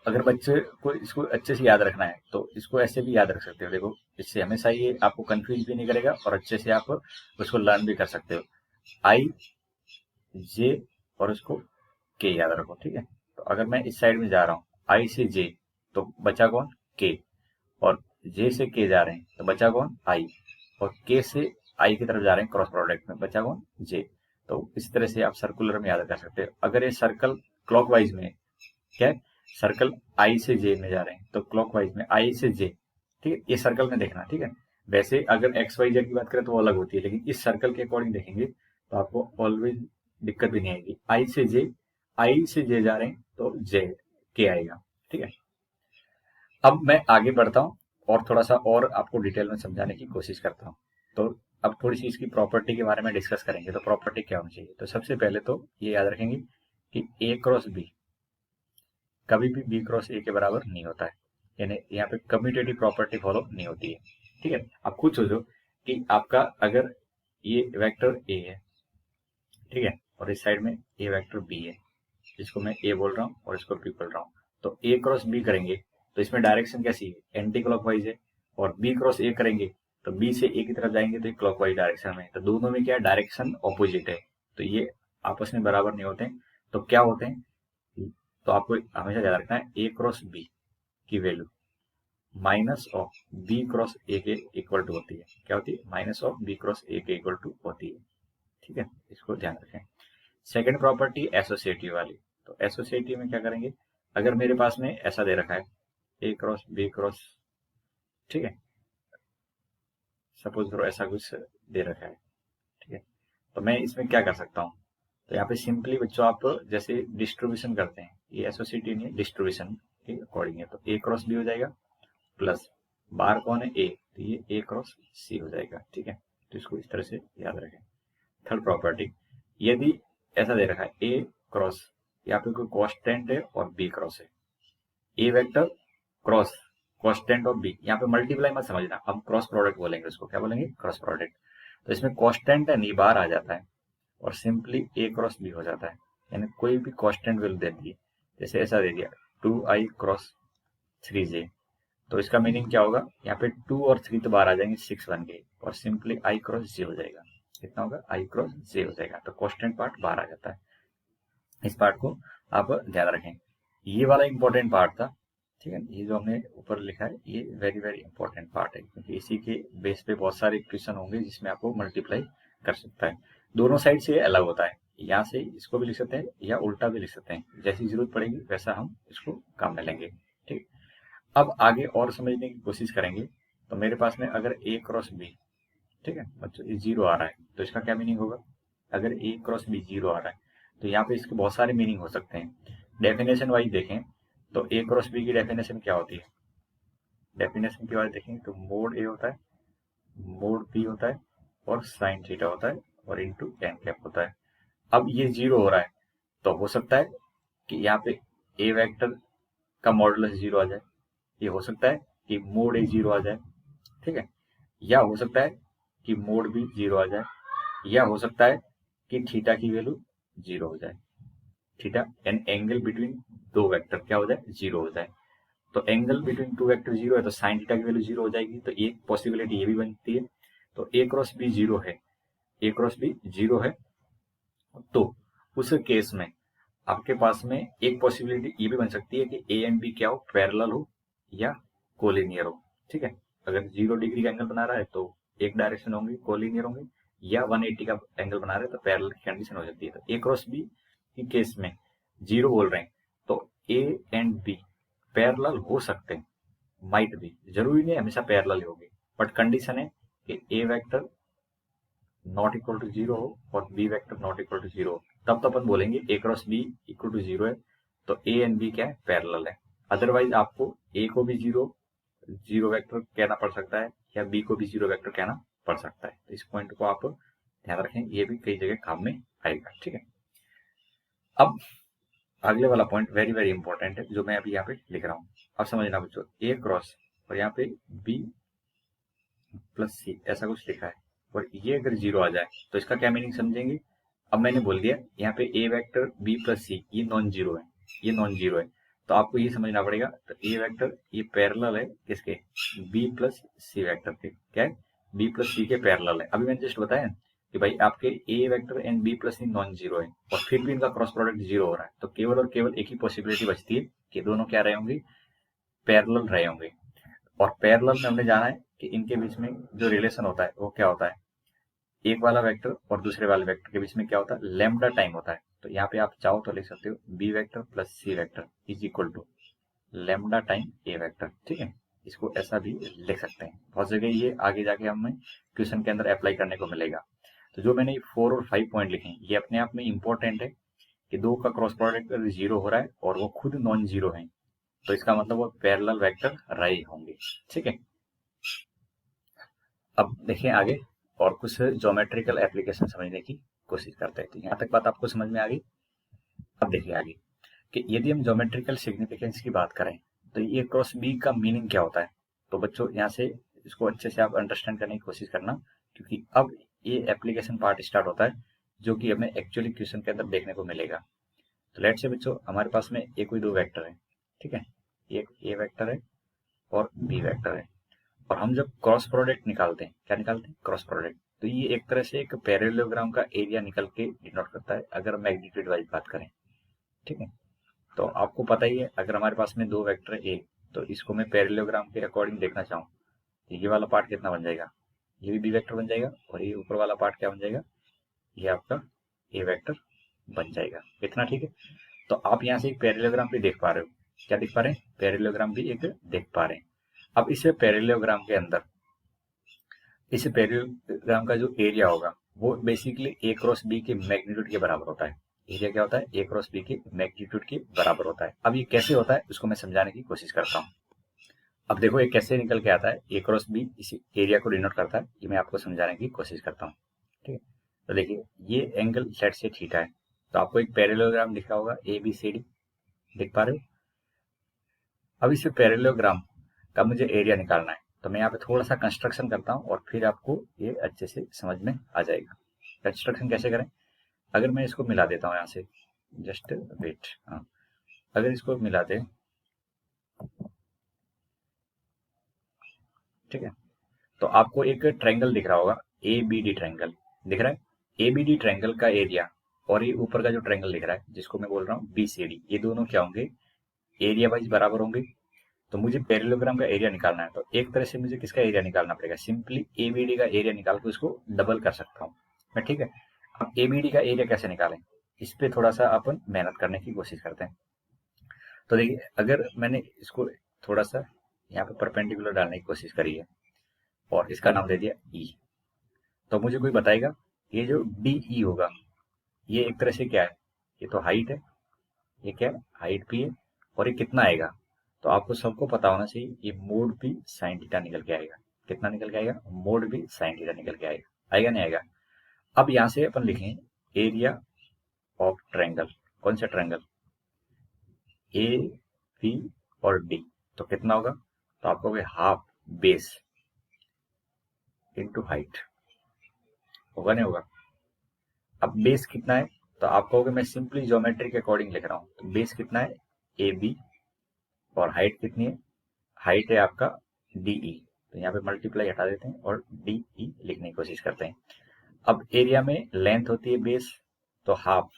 अगर बच्चे को इसको अच्छे से याद रखना है तो इसको ऐसे भी याद रख सकते हो, देखो इससे हमेशा ये आपको कंफ्यूज भी नहीं करेगा और अच्छे से आप उसको लर्न भी कर सकते हो। आई जे और उसको के याद रखो। ठीक है, तो अगर मैं इस साइड में जा रहा हूँ आई से जे तो बचा कौन, के, और जे से के जा रहे हैं तो बचा कौन, आई, और के से आई की तरफ जा रहे हैं क्रॉस प्रोडक्ट में, बचा कौन, जे। तो इस तरह से आप सर्कुलर में याद कर सकते हो। अगर ये सर्कल क्लॉकवाइज में क्या है, सर्कल आई से जे में जा रहे हैं तो क्लॉकवाइज में आई से जे, ठीक है, ये सर्कल में देखना। ठीक है, वैसे अगर एक्स वाई जेड की बात करें तो वो अलग होती है, लेकिन इस सर्कल के अकॉर्डिंग देखेंगे तो आपको ऑलवेज दिक्कत भी नहीं आएगी। आई से जे जा रहे हैं तो जे के आएगा। ठीक है, अब मैं आगे बढ़ता हूँ और थोड़ा सा और आपको डिटेल में समझाने की कोशिश करता हूँ। तो अब थोड़ी सी इसकी प्रॉपर्टी के बारे में डिस्कस करेंगे। तो प्रॉपर्टी क्या होनी चाहिए, तो सबसे पहले तो ये याद रखेंगे कि ए क्रॉस बी कभी भी बी क्रॉस ए के बराबर नहीं होता है, यानी यहाँ पे कम्यूटेटिव प्रॉपर्टी फॉलो नहीं होती है। ठीक है, आप खुद सोचो कि आपका अगर ये वेक्टर ए है, ठीक है, और इस साइड में ए वेक्टर बी है, जिसको मैं ए बोल रहा हूँ और इसको बी बोल रहा हूँ, तो ए क्रॉस बी करेंगे तो इसमें डायरेक्शन कैसी है, एंटी क्लॉकवाइज है, और बी क्रॉस ए करेंगे तो बी से ए की तरफ जाएंगे तो क्लॉकवाइज डायरेक्शन में, तो दोनों में क्या डायरेक्शन ऑपोजिट है, तो ये आपस में बराबर नहीं होते हैं। तो क्या होते हैं, तो आपको हमेशा याद रखना है ए क्रॉस बी की value minus of B cross A के इक्वल टू होती है, क्या होती है, minus of B cross A के इक्वल टू होती है। ठीक है, इसको ध्यान रखें। सेकंड प्रॉपर्टी एसोसिएटिव वाली, तो एसोसिएटिव में क्या करेंगे, अगर मेरे पास में ऐसा दे रखा है ए क्रॉस बी क्रॉस, ठीक है, सपोज करो ऐसा कुछ दे रखा है, ठीक है, तो मैं इसमें क्या कर सकता हूँ, तो यहाँ पे सिंपली बच्चों आप जैसे डिस्ट्रीब्यूशन करते हैं, ये एसोसिएटिव नहीं है, डिस्ट्रीब्यूशन के अकॉर्डिंग है, तो ए क्रॉस बी हो जाएगा प्लस बार कौन है ए, तो ये ए क्रॉस सी हो जाएगा। ठीक है, तो इसको इस तरह से याद रखें। थर्ड प्रॉपर्टी, यदि ऐसा दे रखा है ए क्रॉस, यहाँ पे कोई कांस्टेंट है और बी क्रॉस है, A vector cross constant of B, यहाँ पे मल्टीप्लाई मत समझना, अब क्रॉस प्रोडक्ट बोलेंगे उसको, क्या बोलेंगे, क्रॉस प्रोडक्ट। तो इसमें कॉन्स्टेंट है, नहीं बाहर आ जाता है और सिंपली ए क्रॉस बी हो जाता है, यानी कोई भी कॉन्स्टेंट वैल्यू दे दी, जैसे ऐसा दे दिया 2i क्रॉस 3j, तो इसका मीनिंग क्या होगा, यहाँ पे 2 और 3 तो बाहर आ जाएंगे, 6 बन गए और सिंपली i क्रॉस j हो जाएगा। कितना होगा, i क्रॉस j हो जाएगा, तो कॉन्स्टेंट पार्ट बाहर आ जाता है। इस पार्ट को आप ध्यान रखें, ये वाला इंपॉर्टेंट पार्ट था, ठीक है। ये जो हमने ऊपर लिखा है ये वेरी वेरी इंपॉर्टेंट पार्ट है, क्योंकि इसी के बेस पे बहुत सारे इक्वेशन होंगे जिसमें आपको मल्टीप्लाई कर सकता है। दोनों साइड से अलग होता है, यहाँ से इसको भी लिख सकते हैं या उल्टा भी लिख सकते हैं, जैसी जरूरत पड़ेगी वैसा हम इसको काम में लेंगे, ठीक। अब आगे और समझने की कोशिश करेंगे। तो मेरे पास में अगर ए क्रॉस बी, ठीक है बच्चों, ये 0 आ रहा है, तो इसका क्या मीनिंग होगा, अगर ए क्रॉस बी 0 आ रहा है तो यहाँ पे इसके बहुत सारे मीनिंग हो सकते हैं। डेफिनेशन वाइज देखें तो ए क्रॉस बी की डेफिनेशन क्या होती है, डेफिनेशन की वाइज देखें तो मोड ए होता है, मोड बी होता है और साइन थीटा होता है और इंटू एन कैप होता है। अब ये 0 हो रहा है तो हो सकता है कि यहाँ पे ए वेक्टर का मॉडुलस 0 आ जाए, ये हो सकता है कि मोड ए 0 आ जाए, ठीक है, या हो सकता है कि मोड बी 0 आ जाए, या हो सकता है कि थीटा की वैल्यू 0 हो जाए, थीटा एन एंगल बिटवीन दो वेक्टर क्या हो जाए, 0 हो जाए। तो एंगल बिटवीन टू वेक्टर 0 है तो साइन थीटा की वैल्यू 0 हो जाएगी, तो एक पॉसिबिलिटी ये भी बनती है। तो ए क्रॉस बी 0 है, ए क्रॉस बी 0 है, तो उस केस में आपके पास में एक पॉसिबिलिटी ये भी बन सकती है कि ए एंड बी क्या हो, पैरेलल हो या कोलिनियर हो, ठीक है। अगर 0 डिग्री का एंगल बना रहा है तो एक डायरेक्शन होंगे, कोलिनियर होंगे, या 180 का एंगल बना रहे हैं तो पैरेलल की कंडीशन हो सकती है। तो ए क्रॉस बी की केस में 0 बोल रहे हैं तो ए एंड बी पैरेलल हो सकते हैं, माइट भी, जरूरी नहीं हमेशा पैरेलल ही होगी, बट कंडीशन है कि A vector not equal to 0 हो और B vector not equal to 0 हो, तब तो अपन बोलेंगे A cross B equal to 0 है तो ए एंड बी क्या है, पैरेलल है। अदरवाइज आपको ए को भी 0 वेक्टर कहना पड़ सकता है या बी को भी 0 वेक्टर कहना पड़ सकता है। तो इस पॉइंट को आप ध्यान रखें, ये भी कई जगह काम में आएगा, ठीक है। अब अगले वाला पॉइंट वेरी वेरी इंपॉर्टेंट है जो मैं अभी यहाँ पे लिख रहा हूँ, अब समझना बच्चों, ए क्रॉस और यहाँ पे बी प्लस सी ऐसा कुछ लिखा है और ये अगर 0 आ जाए तो इसका क्या मीनिंग समझेंगे। अब मैंने बोल दिया यहाँ पे ए वेक्टर बी प्लस सी ये नॉन जीरो है, ये नॉन जीरो है, तो आपको ये समझना पड़ेगा। तो ए वेक्टर ये पैरेलल है किसके, बी प्लस सी वेक्टर के, क्या है, बी प्लस सी के पैरेलल है। अभी मैंने जस्ट बताया कि भाई आपके A vector and B plus C non zero है और फिर भी इनका क्रॉस प्रोडक्ट 0 हो रहा है, तो केवल और केवल एक ही पॉसिबिलिटी बचती है कि दोनों क्या रहे होंगे, पैरेलल रहे होंगे। और पैरेलल में हमने जाना है कि इनके बीच में जो रिलेशन होता है वो क्या होता है, एक वाला वेक्टर और दूसरे वाले वेक्टर के बीच में क्या होता है, लैम्डा टाइम होता है। तो यहाँ पे आप चाहो तो लिख सकते हो B vector plus C vector is equal to lambda time A vector, ठीक है, इसको ऐसा भी लिख सकते हैं। बहुत जगह ये आगे जाके हमें क्वेश्चन के अंदर अप्लाई करने को मिलेगा। तो जो मैंने 4 और 5 पॉइंट लिखे हैं ये अपने आप में इंपॉर्टेंट है कि दो का क्रॉस प्रोडक्ट अगर 0 हो रहा है और वो खुद नॉन जीरो है तो इसका मतलब वो पैरेलल वेक्टर रहे होंगे, ठीक है। अब देखिए आगे और कुछ ज्योमेट्रिकल एप्लीकेशन समझने की कोशिश करते हैं। तो यहाँ तक बात आपको समझ में आ गई। अब देखिए आगे कि यदि हम ज्योमेट्रिकल सिग्निफिकेंस की बात करें तो ए क्रॉस बी का मीनिंग क्या होता है। तो बच्चों यहाँ से इसको अच्छे से आप अंडरस्टैंड करने की कोशिश करना, क्योंकि अब ये एप्लीकेशन पार्ट स्टार्ट होता है जो कि हमें एक्चुअली क्वेश्चन के अंदर देखने को मिलेगा। तो लेट से बच्चों हमारे पास में एक कोई दो वेक्टर है, ठीक है, एक ए वेक्टर है और बी वेक्टर है, और हम जब क्रॉस प्रोडक्ट निकालते हैं, क्या निकालते हैं, क्रॉस प्रोडक्ट, तो ये एक तरह से एक पैरेललोग्राम का एरिया निकल के डिनोट करता है अगर मैग्नीट्यूड वाइज बात करें, ठीक है। तो आपको पता ही है अगर हमारे पास में दो वेक्टर ए, तो इसको मैं पैरेललोग्राम के अकॉर्डिंग देखना चाहूँ तो ये वाला पार्ट कितना बन जाएगा, ये भी बी वेक्टर बन जाएगा और ये ऊपर वाला पार्ट क्या बन जाएगा, ये आपका ए वेक्टर बन जाएगा। इतना ठीक है। तो आप यहाँ से एक पैरेललोग्राम भी देख पा रहे हो, क्या देख पा रहे हैं, पैरेललोग्राम भी एक देख पा रहे हैं। अब इस पैरेललोग्राम के अंदर इस पैरेललोग्राम का जो एरिया होगा वो बेसिकली ए क्रॉस बी के मैग्नीट्यूड के बराबर होता है। एरिया क्या होता है, ए क्रॉस बी के मैग्नीट्यूड के बराबर होता है। अब ये कैसे होता है उसको मैं समझाने की कोशिश करता हूँ। अब देखो ये कैसे निकल के आता है, ए क्रॉस बी इसी एरिया को डिनोट करता है, ये मैं आपको समझाने की कोशिश करता हूँ, ठीक है। तो देखिए ये एंगल सेट से थीटा है, तो आपको एक पैरेललोग्राम दिखा होगा ए बी सी डी, देख पा रहे हो। अब इस पैरेललोग्राम का मुझे एरिया निकालना है, तो मैं यहाँ पे थोड़ा सा कंस्ट्रक्शन करता हूँ और फिर आपको ये अच्छे से समझ में आ जाएगा। कंस्ट्रक्शन कैसे करें, अगर मैं इसको मिला देता हूँ यहाँ से, जस्ट वेट, हाँ, अगर इसको मिला दे, ठीक है, तो आपको एक ट्रायंगल दिख रहा होगा, ए बी डी ट्रायंगल दिख रहा है। ए बी डी ट्रायंगल का एरिया और ये ऊपर का जो ट्रायंगल दिख रहा है जिसको मैं बोल रहा हूँ बी सी डी, ये दोनों क्या होंगे, एरिया वाइज बराबर होंगे। तो मुझे पैरेललोग्राम का एरिया निकालना है, तो एक तरह से मुझे किसका एरिया निकालना पड़ेगा, सिंपली ए बी डी का एरिया निकाल के उसको डबल कर सकता हूँ मैं, ठीक है। अब ए बी डी का एरिया कैसे निकालें, इस पे थोड़ा सा अपन मेहनत करने की कोशिश करते हैं। तो देखिए, अगर मैंने इसको थोड़ा सा यहाँ पे परपेंडिकुलर डालने की कोशिश करी है और इसका नाम दे दिया ई, तो मुझे कोई बताएगा ये जो डी ई होगा ये एक तरह से क्या है, ये तो हाइट है, ये क्या है, हाइट भी है, और ये कितना आएगा, तो आपको सबको पता होना चाहिए ये मोड बी साइन थीटा निकल के आएगा। कितना निकल के आएगा, मोड बी साइन थीटा निकल के आएगा, आएगा नहीं आएगा। अब यहाँ से अपन लिखें एरिया ऑफ ट्रायंगल, कौन सा ट्रायंगल, ए बी और डी, तो कितना होगा, तो आपको हाफ बेस इंटू हाइट, होगा नहीं होगा। अब बेस कितना है, तो आप कहोगे मैं सिंपली ज्योमेट्री के अकॉर्डिंग लिख रहा हूँ, तो बेस कितना है ए बी, और हाइट कितनी है, हाइट है आपका डी ई, तो यहाँ पे मल्टीप्लाई हटा देते हैं और डी ई लिखने की कोशिश करते हैं। अब एरिया में लेंथ होती है बेस, तो हाफ,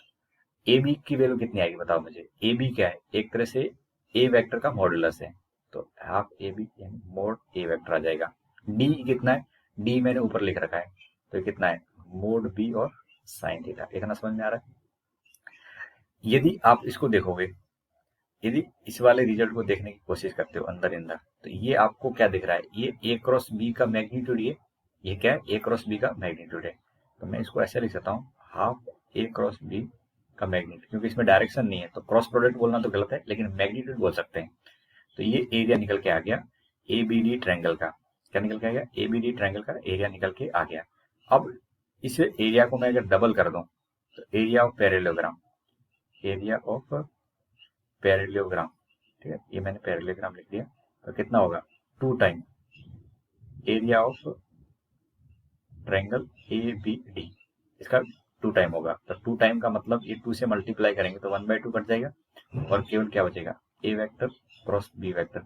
ए बी की वैल्यू कितनी आएगी बताओ मुझे, ए बी क्या है, एक तरह से ए वेक्टर का मॉडुलस है, तो half A B mod A vector आ जाएगा। डी कितना है, डी मैंने ऊपर लिख रखा है, तो कितना है मोड बी और साइन थीटा, इतना समझ में आ रहा है। यदि आप इसको देखोगे, यदि इस वाले रिजल्ट को देखने की कोशिश करते हो अंदर अंदर, तो ये आपको क्या दिख रहा है, ये ए क्रॉस बी का मैग्नीट्यूड, ये क्या है, ए क्रॉस बी का मैग्नीट्यूड है। तो मैं इसको ऐसे लिख सकता हूँ, हाफ ए क्रॉस बी का मैग्नीट्यूड, क्योंकि इसमें डायरेक्शन नहीं है तो क्रॉस प्रोडक्ट बोलना तो गलत है, लेकिन मैग्नीट्यूड बोल सकते हैं। तो ये एरिया निकल के आ गया ए बी डी ट्रायंगल का, क्या निकल के आ गया, ए बी डी ट्रायंगल का एरिया निकल के आ गया। अब इस एरिया को मैं अगर डबल कर दूं, तो area of parallelogram, area of parallelogram, ठीक है, ये मैंने पैरेललोग्राम लिख दिया, तो कितना होगा, 2 time area of triangle A B D, इसका 2 टाइम होगा। तो 2 टाइम का मतलब ये 2 से मल्टीप्लाई करेंगे तो 1/2 कट जाएगा, और केवल क्या बचेगा, ए वेक्टर क्रॉस बी वेक्टर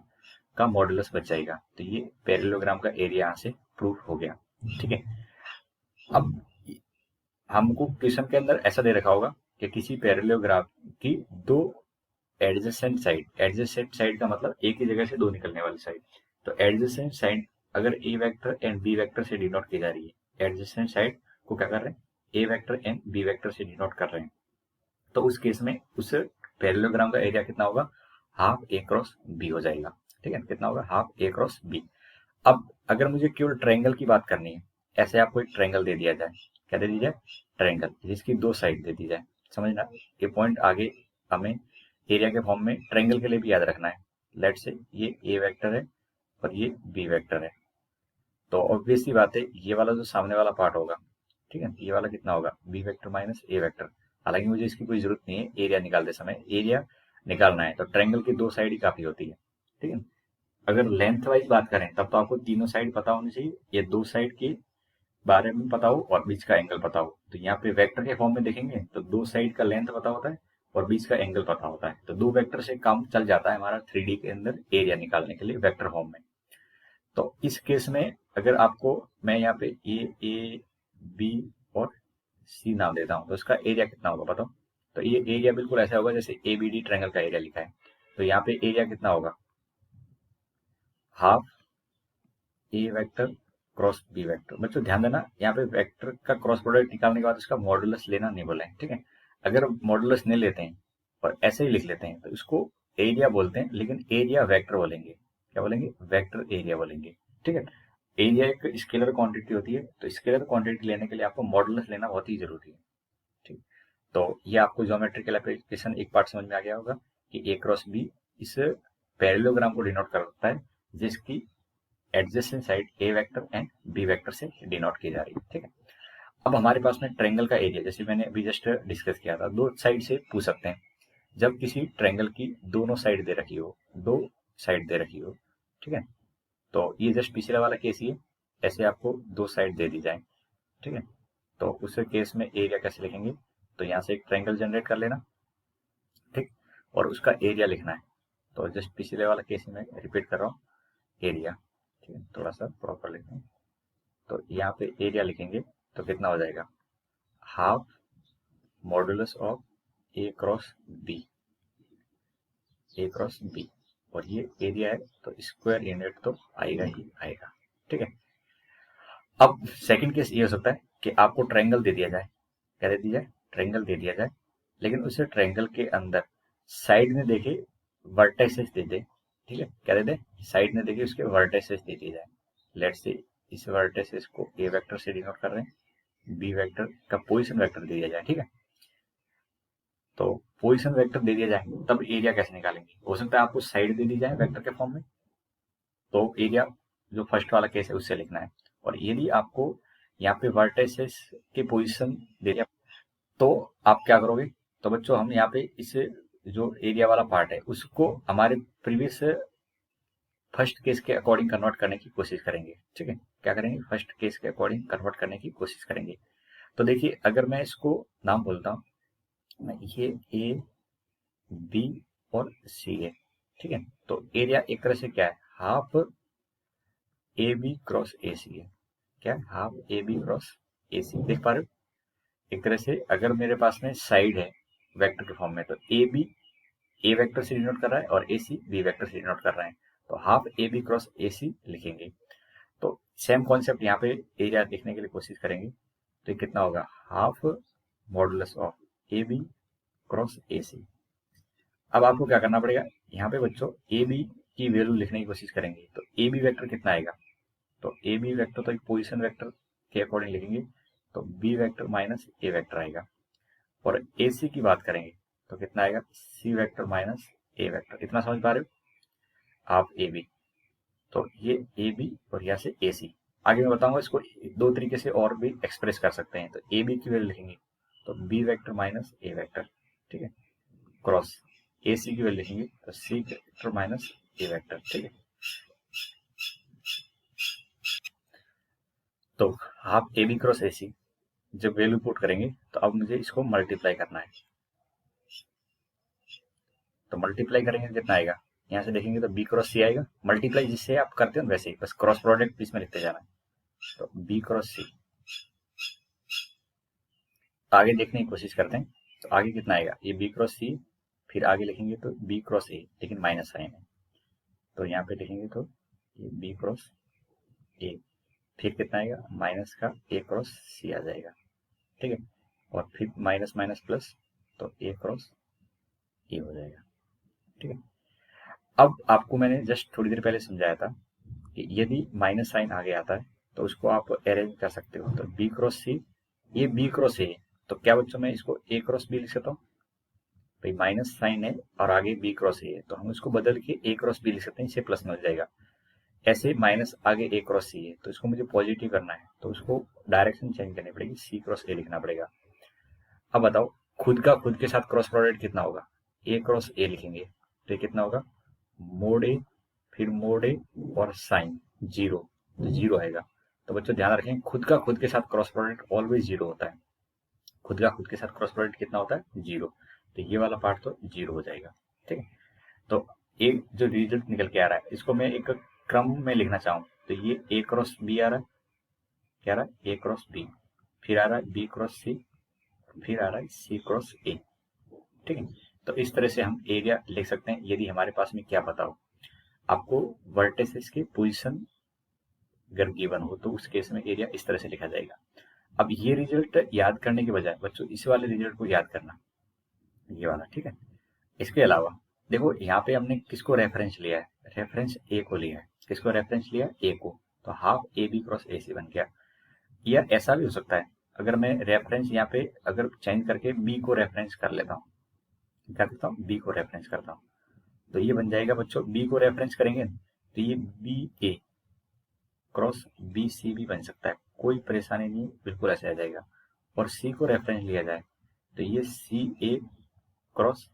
का मॉडुलस बच जाएगा। तो ये पैरेललोग्राम का एरिया यहाँ से प्रूफ हो गया, ठीक है। अब हमको क्वेश्चन के अंदर ऐसा दे रखा होगा कि किसी पैरेललोग्राम की दो एडजेसेंट साइड, एडजेसेंट साइड का मतलब एक ही जगह से दो निकलने वाली साइड, तो एडजेसेंट साइड अगर ए वेक्टर एंड बी वेक्टर से डिनोट की जा रही है, एडजेसेंट साइड को क्या कर रहे हैं, A vector and B vector से डिनोट कर रहे हैं, तो उस केस में उस पैरेललोग्राम का एरिया कितना होगा, हाफ ए क्रॉस बी हो जाएगा, ठीक है, कितना होगा, हाफ ए क्रॉस बी। अब अगर मुझे केवल ट्रायंगल की बात करनी है, ऐसे आपको एक ट्रायंगल दे दिया जाए, क्या दे दी जाए, ट्रायंगल जिसकी दो साइड दे दी जाए, समझना ये पॉइंट आगे हमें एरिया के फॉर्म में ट्रायंगल के लिए भी याद रखना है। लेट से ये ए वेक्टर है और ये बी वेक्टर है, तो ऑब्वियस सी बात है ये वाला जो सामने वाला पार्ट होगा, ठीक है, ये वाला कितना होगा, B vector minus A vector. हालांकि मुझे इसकी कोई जरूरत नहीं है, एरिया निकालते समय एरिया निकालना है तो ट्रायंगल की दो साइड ही काफी होती है, ठीक है। अगर लेंथ वाइज बात करें तब तो आपको तीनों साइड पता होनी चाहिए, ये दो साइड के बारे में पता हो और बीच का एंगल पता हो। तो यहाँ पे वेक्टर के फॉर्म में देखेंगे तो दो साइड का लेंथ पता होता है और बीच का एंगल पता होता है, तो दो वेक्टर से काम चल जाता है हमारा 3D के अंदर एरिया निकालने के लिए वेक्टर फॉर्म में। तो इस केस में अगर आपको मैं यहाँ पे ए बी और सी नाम देता हूँ तो इसका एरिया कितना होगा बताओ, तो ये एरिया बिल्कुल ऐसा होगा जैसे ए बी डी ट्रायंगल का एरिया लिखा है, तो यहाँ पे एरिया कितना होगा, हाफ ए वेक्टर क्रॉस बी वेक्टर। बच्चों ध्यान देना यहाँ पे वेक्टर का क्रॉस प्रोडक्ट निकालने के बाद उसका मॉडुलस लेना नहीं बोला है, ठीक है। अगर मॉडुलस नहीं लेते हैं और ऐसे ही लिख लेते हैं तो इसको एरिया बोलते हैं, लेकिन एरिया वेक्टर बोलेंगे, क्या बोलेंगे, वेक्टर एरिया बोलेंगे, ठीक है। एरिया एक स्केलर क्वांटिटी होती है, तो स्केलर क्वांटिटी लेने के लिए आपको मॉडुलस लेना बहुत ही जरूरी है, ठीक। तो ये आपको ज्योमेट्रिकल एप्लीकेशन एक पार्ट समझ में आ गया होगा कि ए क्रॉस बी इस पैरेललोग्राम को डिनोट करता है जिसकी adjacent side A vector and B vector से डिनोट की जा रही है, ठीक है। अब हमारे पास में ट्रायंगल का एरिया जैसे मैंने अभी जस्ट डिस्कस किया था, दो साइड से पूछ सकते हैं। जब किसी ट्रायंगल की दोनों साइड दे रखी हो, दो साइड दे रखी हो, ठीक है। तो ये जस्ट पिछले वाला केस ही है, ऐसे आपको दो साइड दे दी जाए, ठीक है। तो उस केस में एरिया कैसे लिखेंगे, तो यहाँ से एक ट्रायंगल जनरेट कर लेना, ठीक, और उसका एरिया लिखना है। तो जस्ट पिछले वाला केस ही मैं रिपीट कर रहा हूँ, एरिया, ठीक है, थोड़ा सा प्रॉपर लिखें। तो यहाँ पे एरिया लिखेंगे तो कितना हो जाएगा, half modulus of A cross B, A cross B, और ये एरिया है तो स्क्वायर यूनिट तो आएगा ही आएगा, ठीक है। अब सेकंड केस ये हो सकता है कि आपको ट्रायंगल दे दिया जाए, क्या दे दिया जाए, ट्रायंगल दे दिया जाए, लेकिन उसे ट्रायंगल के अंदर साइड में देखे वर्टेसेस दे दे, ठीक है, क्या दे दे, साइड में देखे उसके वर्टेसेस दे दिए जाए। लेट्स से इस वर्टेसेस को ए वेक्टर से डिनोट कर रहे हैं, बी वेक्टर का पोजीशन वेक्टर दे दिया जाए, ठीक है। तो पोजीशन वेक्टर दे दिया जाए तब एरिया कैसे निकालेंगे, हो सकता है आपको साइड दे दी जाए वेक्टर के फॉर्म में, तो एरिया जो फर्स्ट वाला केस है उससे लिखना है। और यदि आपको यहाँ पे वर्टेसेस के पोजीशन दे दिया तो आप क्या करोगे, तो बच्चों हम यहाँ पे इस जो एरिया वाला पार्ट है उसको हमारे प्रीवियस फर्स्ट केस के अकॉर्डिंग कन्वर्ट करने की कोशिश करेंगे, ठीक है। क्या करेंगे, फर्स्ट केस के अकॉर्डिंग कन्वर्ट करने की कोशिश करेंगे। तो देखिए अगर मैं इसको नाम बोलता हूँ, ये ए बी और सी है, ठीक है। तो एरिया एक तरह से क्या है, half A B cross A C है, क्या है, half A B cross A C, देख पा रहे हो। एक तरह से अगर मेरे पास में साइड है वेक्टर के फॉर्म में, तो ए बी ए वेक्टर से डिनोट कर रहा है और ए सी बी वेक्टर से डिनोट कर रहे हैं, तो half A B cross A C लिखेंगे। तो सेम कॉन्सेप्ट यहाँ पे एरिया लिखने के लिए कोशिश करेंगे, तो ये कितना होगा, half modulus of A B cross A C. अब आपको क्या करना पड़ेगा, यहाँ पे बच्चों ए बी की वैल्यू लिखने की कोशिश करेंगे, तो ए बी वेक्टर कितना आएगा, तो ए बी वेक्टर तो एक पोजिशन वेक्टर के अकॉर्डिंग लिखेंगे, तो B vector minus A vector आएगा। और ए सी की बात करेंगे तो कितना आएगा, सी वेक्टर माइनस ए वेक्टर, इतना समझ पा रहे हो आप, ए बी, तो ये ए बी और यहाँ से ए सी। आगे मैं बताऊंगा इसको दो तरीके से और भी एक्सप्रेस कर सकते हैं। तो ए बी की वैल्यू लिखेंगे तो B vector minus A vector, ठीक है, क्रॉस ए सी की वैल्यू लिखेंगे तो C vector minus A vector, ठीक है। तो half A B cross A C जब वैल्यू पुट करेंगे तो अब मुझे इसको मल्टीप्लाई करना है, तो मल्टीप्लाई करेंगे तो कितना आएगा, यहाँ से देखेंगे तो बी क्रॉस सी आएगा, मल्टीप्लाई जिससे आप करते हो वैसे ही, बस क्रॉस प्रोडक्ट इसमें लिखते जाना है। तो बी क्रॉस सी, आगे देखने की कोशिश करते हैं, तो आगे कितना आएगा, ये बी क्रॉस सी, फिर आगे लिखेंगे तो बी क्रॉस ए, लेकिन माइनस साइन है, तो यहाँ पे लिखेंगे तो ये बी क्रॉस ए, फिर कितना आएगा, माइनस का ए क्रॉस सी आ जाएगा, ठीक है, और फिर माइनस माइनस प्लस, तो ए क्रॉस ए हो जाएगा, ठीक है। अब आपको मैंने जस्ट थोड़ी देर पहले समझाया था कि यदि माइनस साइन आगे आता है तो उसको आप अरेंज कर सकते हो, तो बी क्रॉस सी, ये बी क्रॉस ए, तो क्या बच्चों मैं इसको ए क्रॉस बी लिख सकता हूँ, भाई माइनस साइन है और आगे बी क्रॉस ए है, तो हम इसको बदल के ए क्रॉस बी लिख सकते हैं, इससे प्लस मिल जाएगा। ऐसे माइनस आगे ए क्रॉस सी है तो इसको मुझे पॉजिटिव करना है, तो उसको डायरेक्शन चेंज करनी पड़ेगी, सी क्रॉस ए लिखना पड़ेगा। अब बताओ खुद का खुद के साथ क्रॉस प्रोडक्ट कितना होगा, ए क्रॉस ए लिखेंगे तो कितना होगा, मोड ए, फिर मोड ए और साइन जीरो, तो जीरो आएगा। तो बच्चों ध्यान रखें खुद का खुद के साथ क्रॉस प्रोडक्ट ऑलवेज जीरो होता है, खुद का खुद के साथ क्रॉस प्रोडक्ट कितना होता है, जीरो, तो ये वाला पार्ट तो जीरो हो जाएगा, ठीक है। तो एक जो रिजल्ट निकल के आ रहा है इसको मैं एक क्रम में लिखना चाहूँ तो ये ए क्रॉस बी आ रहा है, क्या आ रहा है, ए क्रॉस बी, फिर आ रहा है बी क्रॉस सी, फिर आ रहा है सी क्रॉस ए, ठीक है। तो इस तरह से हम एरिया लिख सकते हैं यदि हमारे पास में क्या पता हो, आपको वर्टेसेस की पोजीशन अगर गिवन हो तो उस केस में एरिया इस तरह से लिखा जाएगा। अब ये रिजल्ट याद करने के बजाय बच्चों इस वाले रिजल्ट को याद करना, ये वाला, ठीक है। इसके अलावा देखो यहाँ पे हमने किसको रेफरेंस लिया है, रेफरेंस ए को लिया है, किसको रेफरेंस लिया, ए को, तो half A B cross A C बन गया। या ऐसा भी हो सकता है अगर मैं रेफरेंस यहाँ पे अगर चेंज करके बी को रेफरेंस कर लेता हूँ, क्या करता हूँ, बी को रेफरेंस करता हूँ, तो ये बन जाएगा बच्चों, बी को रेफरेंस करेंगे तो ये B A cross B C भी बन सकता है, कोई परेशानी नहीं, बिल्कुल ऐसे आ जाएगा। और सी को रेफरेंस लिया जाए तो ये सी ए क्रॉस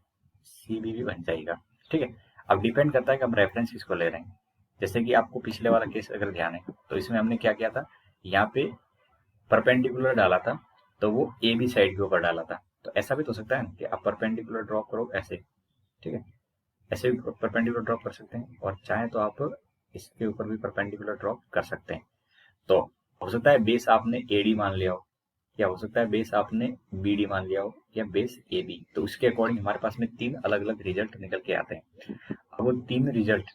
सी बी भी बन जाएगा, ठीक है। अब डिपेंड करता है कि हम रेफरेंस किसको ले रहे हैं। जैसे कि आपको पिछले वाला केस अगर ध्यान है तो इसमें हमने क्या किया था, यहाँ पे परपेंडिकुलर डाला था तो वो ए बी साइड के ऊपर डाला था। तो ऐसा भी तो हो सकता है ना कि आप परपेंडिकुलर ड्रॉ करो ऐसे, ठीक है, ऐसे भी परपेंडिकुलर ड्रॉ कर सकते हैं, और चाहे तो आप इसके ऊपर भी परपेंडिकुलर ड्रॉ कर सकते हैं। तो हो सकता है बेस आपने एडी मान लिया हो, या हो सकता है बेस आपने बीडी मान लिया हो, या बेस ए बी। तो उसके अकॉर्डिंग हमारे पास में 3 अलग अलग रिजल्ट निकल के आते हैं। अब वो 3 रिजल्ट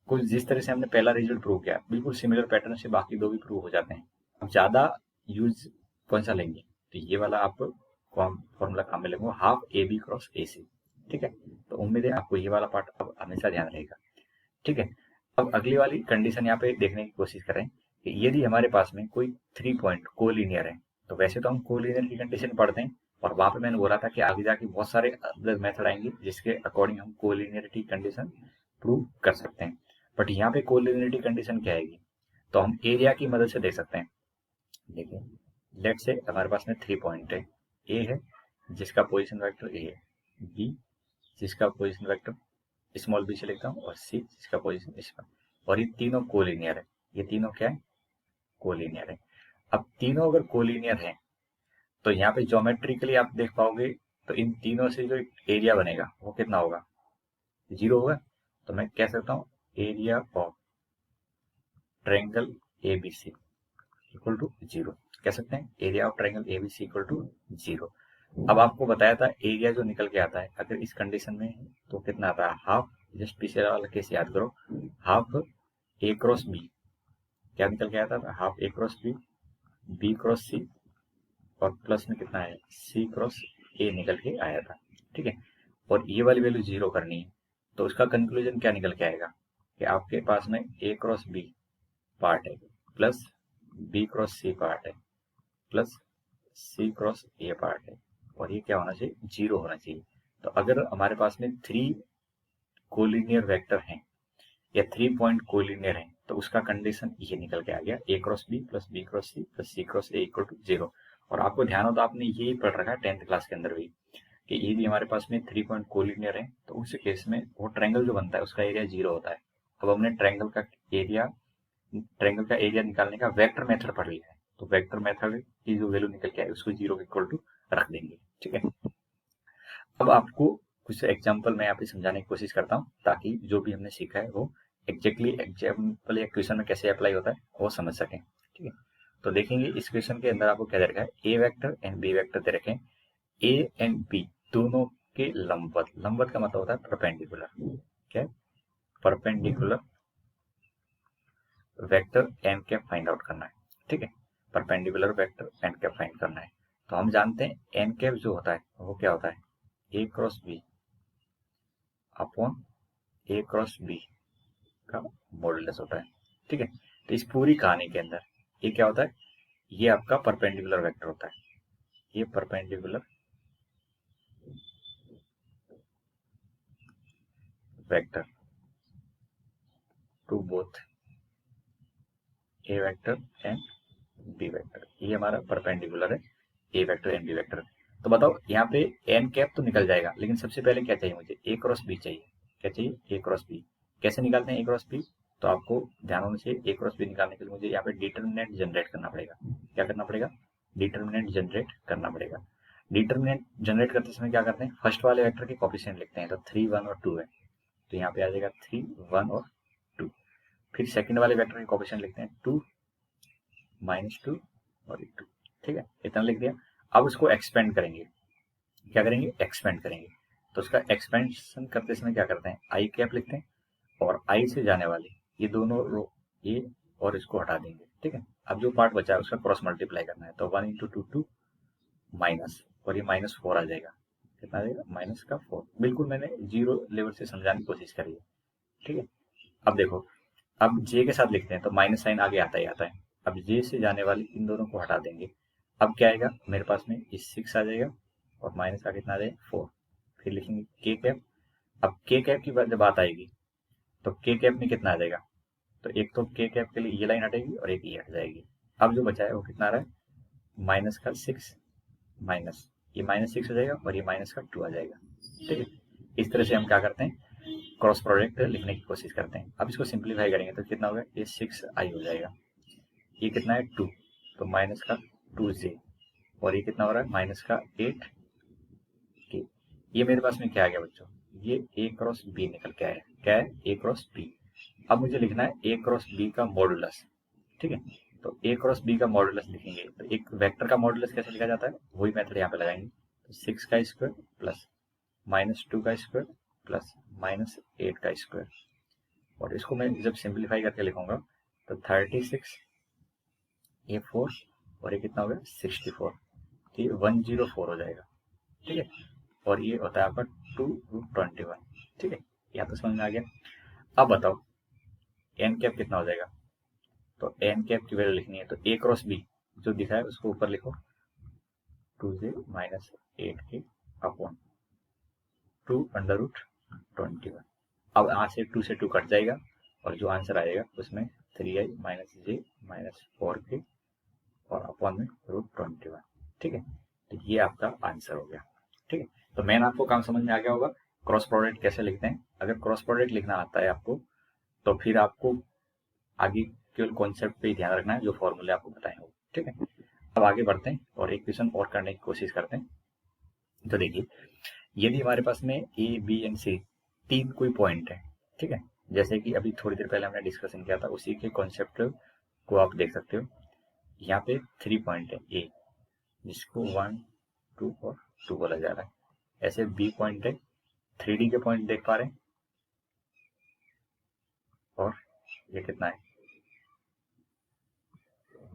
को जिस तरह से हमने पहला रिजल्ट प्रूव किया, बिल्कुल सिमिलर पैटर्न से बाकी 2 भी प्रूव हो जाते हैं। अब ज्यादा यूज कौन सा लेंगे, तो ये वाला आपको फॉर्मूला काम में लेंगे, half A B cross A C, ठीक है। तो उम्मीद है आपको ये वाला पार्ट अब हमेशा ध्यान रहेगा, ठीक है। अब अगली वाली कंडीशन यहाँ पे देखने की कोशिश करें कि यदि हमारे पास में कोई 3 पॉइंट कोलिनियर है, तो वैसे तो हम कोलिनियर की कंडीशन पढ़ते हैं, और वहां पे मैंने बोला था कि आगे जाके बहुत सारे अदर मेथड आएंगे जिसके अकॉर्डिंग हम कोलिनियरिटी कंडीशन प्रूव कर सकते हैं। बट यहाँ पे कोलिनियरिटी कंडीशन क्या आएगी, तो हम एरिया की मदद से देख सकते हैं। देखिए, लेट से हमारे पास में 3 पॉइंट है, ए है जिसका पोजिशन वेक्टर ए है, बी जिसका पोजिशन वेक्टर स्मॉल बी से लिखता हूँ, और सी जिसका पोजिशन इस पर, और ये तीनों कोलिनियर है। ये तीनों क्या है, कोलिनियर है। अब तीनों अगर कोलिनियर है तो यहाँ पे ज्योमेट्रिकली आप देख पाओगे, तो इन तीनों से जो एरिया बनेगा वो कितना होगा, 0 होगा। तो मैं कह सकता हूँ area of triangle ABC equal to 0, कह सकते हैं area of triangle ABC equal to 0। अब आपको बताया था एरिया जो निकल के आता है अगर इस कंडीशन में है तो कितना आता है, हाफ, जस्ट पिछले वाला केस याद करो, हाफ ए क्रॉस बी, क्या निकल के आता था, हाफ ए क्रॉस बी, बी क्रॉस सी, और प्लस में कितना है, सी क्रॉस ए निकल के आया था, ठीक है। और ये वाली वैल्यू 0 करनी है, तो उसका कंक्लूजन क्या निकल के आएगा कि आपके पास में ए क्रॉस बी पार्ट है, plus B cross C part है, plus C cross A part है, और ये क्या होना चाहिए, 0 होना चाहिए। तो अगर हमारे पास में 3 कोलिनियर वेक्टर हैं या 3 पॉइंट कोलिनियर हैं, तो उसका कंडीशन ये निकल के आ गया, A cross B plus B cross C plus C cross A equal to 0। और आपको ध्यान हो तो आपने यही पढ़ रखा है 10th क्लास के अंदर भी, कि यदि हमारे पास में 3 पॉइंट कोलिनियर है तो उस केस में वो ट्रायंगल जो बनता है उसका एरिया 0 होता है। अब हमने ट्रायंगल का एरिया निकालने का वेक्टर मेथड पढ़ लिया है, तो वेक्टर मेथड की जो वैल्यू निकल के आए उसको 0 के इक्वल टू रख देंगे, ठीक है। अब आपको कुछ एग्जाम्पल मैं यहाँ पे समझाने की कोशिश करता हूँ ताकि जो भी हमने सीखा है वो एग्जैक्टली एग्जाम्पल या क्वेश्चन में कैसे अप्लाई होता है वो समझ सकें, ठीक है। तो देखेंगे इस क्वेश्चन के अंदर आपको क्या दे रखा है, A vector and B vector दे रखे हैं, ए एंड बी दोनों के लंबवत, लंबवत का मतलब होता है परपेंडिकुलर, क्या है, perpendicular vector N cap find out करना है, ठीक है। Perpendicular vector N cap find करना है। तो हम जानते हैं एन कैप जो होता है वो क्या होता है, A cross B upon A cross B का मॉडुलस होता है, ठीक है। तो इस पूरी कहानी के अंदर ये क्या होता है, ये आपका परपेंडिकुलर वेक्टर होता है, ये perpendicular vector to both A vector and B vector, ये हमारा परपेंडिकुलर है A vector and B vector. तो बताओ यहाँ पे एन कैप तो निकल जाएगा, लेकिन सबसे पहले क्या चाहिए मुझे, ए क्रॉस बी चाहिए। क्या चाहिए, ए क्रॉस बी। कैसे निकालते हैं ए क्रॉस बी, तो आपको ध्यान होना चाहिए, ए क्रॉस बी निकालने के लिए मुझे यहाँ पे डिटर्मिनेंट जनरेट करना पड़ेगा। क्या करना पड़ेगा, डिटर्मिनेंट जनरेट करना पड़ेगा। डिटर्मिनेंट जनरेट करते समय क्या करते हैं, फर्स्ट वाले वेक्टर के कोफिशिएंट लिखते हैं, तो 3 1 और 2 है, तो यहाँ पे आ जाएगा 3 1 और 2। फिर सेकंड वाले वेक्टर के कोफिशिएंट लिखते हैं 2 -2 और 2, ठीक है, इतना लिख दिया। अब उसको एक्सपेंड करेंगे, क्या करेंगे, एक्सपेंड करेंगे। तो उसका एक्सपेंशन करते समय क्या करते हैं, आई कैप लिखते हैं, और आई से जाने वाली ये दोनों रो ये और इसको हटा देंगे, ठीक है। अब जो पार्ट बचा है उसका क्रॉस मल्टीप्लाई करना है, तो 1 × 2 2 माइनस, और ये -4 आ जाएगा, कितना आ जाएगा, माइनस का 4। बिल्कुल मैंने 0 लेवल से समझाने की कोशिश करी है, ठीक है। अब देखो, अब जे के साथ लिखते हैं तो माइनस साइन आगे आता ही आता है। अब जे से जाने वाली इन दोनों को हटा देंगे, अब क्या आएगा मेरे पास में, ये 6 आ जाएगा, और माइनस का कितना आ जाएगा, 4। फिर लिखेंगे के कैप। अब के कैप की जब बात आएगी तो के कैप में कितना आ जाएगा, तो एक तो के कैप के लिए ये लाइन हटेगी और एक ये हट जाएगी। अब जो बचा है वो कितना आ रहा है, माइनस का 6 माइनस, ये -6 हो जाएगा और ये माइनस का 2 आ जाएगा, ठीक है। इस तरह से हम क्या करते हैं, क्रॉस प्रोडक्ट लिखने की कोशिश करते हैं। अब इसको सिंप्लीफाई करेंगे तो कितना होगा, ये 6i हो जाएगा। ये कितना है 2, तो माइनस का 2j, और ये कितना हो रहा है माइनस का 8k। ये मेरे पास में क्या आ गया बच्चों, ये a क्रॉस b निकल के आया। क्या है, a क्रॉस b। अब मुझे लिखना है a क्रॉस b का मॉडुलस। ठीक है, तो a क्रॉस b का मॉडुलस लिखेंगे तो एक वेक्टर का मॉडुलस कैसे लिखा जाता है, वही मेथड यहाँ पे लगाएंगे। तो 6 का स्क्वायर प्लस -2 का स्क्वायर प्लस -8 का स्क्वायर, और इसको मैं जब सिंप्लीफाई करके लिखूंगा तो 36 a4, और ये कितना हो गया 64, तो ये 104 हो जाएगा। ठीक है, और ये होता है आपका 2√21। ठीक है, यहाँ तो समझ में आ गया। अब बताओ एन कैप कितना हो जाएगा, तो एन कैप की वैल्यू लिखनी है तो a क्रॉस b जो दिखा है उसको ऊपर लिखो, 2j माइनस 8k अपॉन 2√21। अब यहाँ से 2 से 2 कट जाएगा, और जो आंसर आएगा उसमें 3i minus j minus 4k और अपॉन में √21। ठीक है, तो ये आपका आंसर हो गया। ठीक है, तो मेन आपको काम समझ में आ गया होगा क्रॉस प्रोडक्ट कैसे लिखते हैं। अगर क्रॉस प्रोडक्ट लिखना आता है आपको तो फिर आपको आगे केवल कॉन्सेप्ट पे ही ध्यान रखना है, जो फॉर्मूले आपको बताए हो। ठीक है, अब आगे बढ़ते हैं और एक क्वेश्चन और करने की कोशिश करते हैं। तो देखिए, यदि हमारे पास में ए बी एंड सी 3 कोई पॉइंट है, ठीक है, जैसे कि अभी थोड़ी देर पहले हमने डिस्कशन किया था, उसी के कॉन्सेप्ट को आप देख सकते हो। यहाँ पे 3 पॉइंट है ए, जिसको 1 2 और 2 बोला जा रहा है। ऐसे बी पॉइंट है, 3D के पॉइंट देख पा रहे हैं, और ये कितना है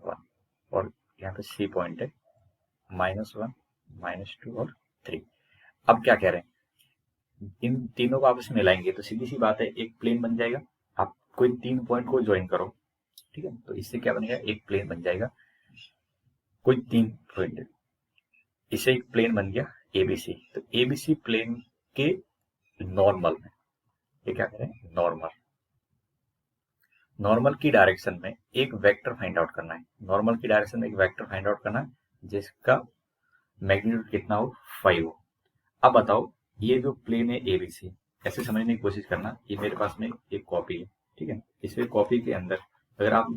1, और यहाँ पे सी पॉइंट है -1 -2 और 3। अब क्या कह रहे हैं, इन तीनों को आपस में मिलाएंगे तो सीधी सी बात है एक प्लेन बन जाएगा। आप कोई 3 पॉइंट को ज्वाइन करो, ठीक है, तो इससे क्या बनेगा, एक प्लेन बन जाएगा। कोई 3 पॉइंट, इससे एक प्लेन बन गया एबीसी। तो एबीसी प्लेन के नॉर्मल में, ये क्या करें, नॉर्मल की डायरेक्शन में एक वेक्टर फाइंड आउट करना है। नॉर्मल की डायरेक्शन में एक वेक्टर फाइंड आउट करना है जिसका मैग्नीट्यूड कितना हो, 5 हो। अब बताओ, ये जो प्लेन है एबीसी, ऐसे समझने की कोशिश करना, ये मेरे पास में एक कॉपी है। ठीक है, इस कॉपी के अंदर अगर आप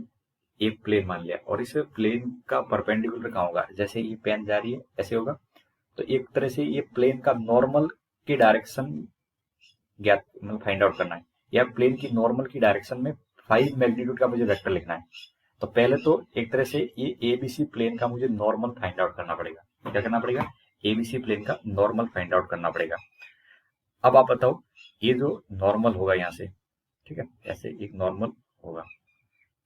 एक प्लेन मान लिया और इस प्लेन का परपेंडिकुलर कहाँ होगा, जैसे ये पेन जा रही है ऐसे होगा, तो एक तरह से ये प्लेन का नॉर्मल की डायरेक्शन ज्ञात मतलब फाइंड आउट करना है, या प्लेन की नॉर्मल की डायरेक्शन में 5 मैग्नीट्यूड का मुझे वेक्टर लिखना है। तो पहले तो एक तरह से ये एबीसी प्लेन का मुझे नॉर्मल फाइंड आउट करना पड़ेगा। क्या करना पड़ेगा, एबीसी प्लेन का नॉर्मल फाइंड आउट करना पड़ेगा। अब आप बताओ, ये जो नॉर्मल होगा यहाँ से, ठीक है, ऐसे एक नॉर्मल होगा,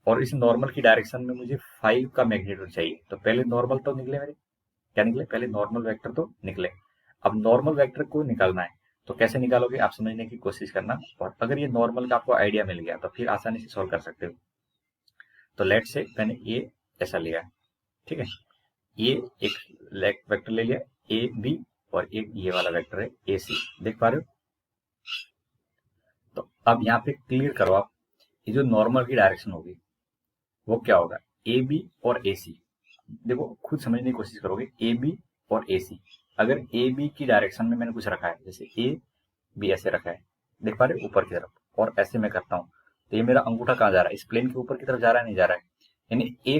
और इस नॉर्मल की डायरेक्शन में मुझे 5 का मैग्नीट्यूड चाहिए। तो पहले नॉर्मल तो निकले मेरे, क्या निकले, पहले नॉर्मल वेक्टर तो निकले। अब नॉर्मल वेक्टर को निकालना है, तो कैसे निकालोगे आप समझने की कोशिश करना, और अगर ये नॉर्मल का आपको आइडिया मिल गया तो फिर आसानी से सॉल्व कर सकते हो। तो लेट से मैंने ये ऐसा लिया, ठीक है, ये एक वेक्टर ले लिया ए बी, और एक ये वाला वेक्टर है ए सी, देख पा रहे हो। तो अब यहाँ पे क्लियर करो आप, ये जो नॉर्मल की डायरेक्शन होगी वो क्या होगा, ए बी और ए सी। देखो खुद समझने की कोशिश करोगे, ए बी और ए सी, अगर ए बी की डायरेक्शन में मैंने कुछ रखा है, जैसे ए बी ऐसे रखा है, देख पा रहे हो ऊपर की तरफ, और ऐसे मैं करता हूँ, तो ये मेरा अंगूठा कहाँ जा रहा है, इस प्लेन के ऊपर की तरफ जा रहा है, नहीं जा रहा है, यानी ए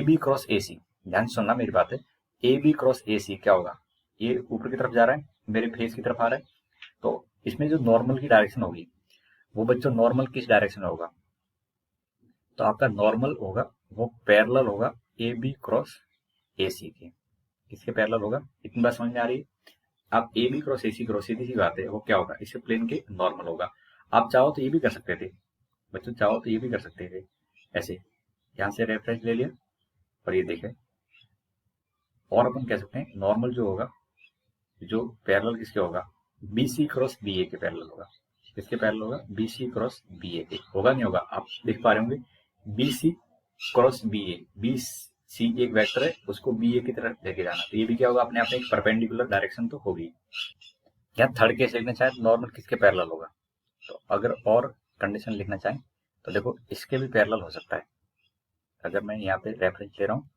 बी क्रॉस ए सी। ध्यान से सुनना मेरी बात है, ए बी क्रॉस ए सी क्या होगा, ये ऊपर की तरफ जा रहा है, मेरे फेस की तरफ आ रहा है, तो इसमें जो नॉर्मल की डायरेक्शन होगी वो बच्चों नॉर्मल किस डायरेक्शन में होगा, तो आपका नॉर्मल होगा वो पैरेलल होगा ए बी क्रॉस ए सी के। किसके पैरेलल होगा, इतनी बात समझ में आ रही है। आप ए बी क्रॉस ए सी करो, सीधी सी बात है, वो क्या होगा, इससे प्लेन के नॉर्मल होगा। आप चाहो तो ये भी कर सकते थे बच्चों, चाहो तो ये भी कर सकते थे ऐसे, यहाँ से रेफरेंस ले लिया और ये देखे, और अपन कह सकते हैं नॉर्मल जो होगा, जो पैरेलल किसके होगा, बी सी क्रॉस बी ए के पैरेलल होगा। किसके पैरेलल होगा, बी सी क्रॉस बी ए के, होगा नहीं होगा, आप देख पा रहे होंगे, बी सी क्रॉस बी ए, बी सी एक वेक्टर है, उसको बी ए की तरफ लेके जाना, तो ये भी क्या होगा, अपने आप में एक परपेंडिकुलर डायरेक्शन तो होगी। या थर्ड केस लिखना चाहे तो नॉर्मल किसके पैरेलल होगा, तो अगर और कंडीशन लिखना चाहें तो देखो इसके भी पैरेलल हो सकता है। अगर मैं यहाँ पे रेफरेंस ले रहा हूँ,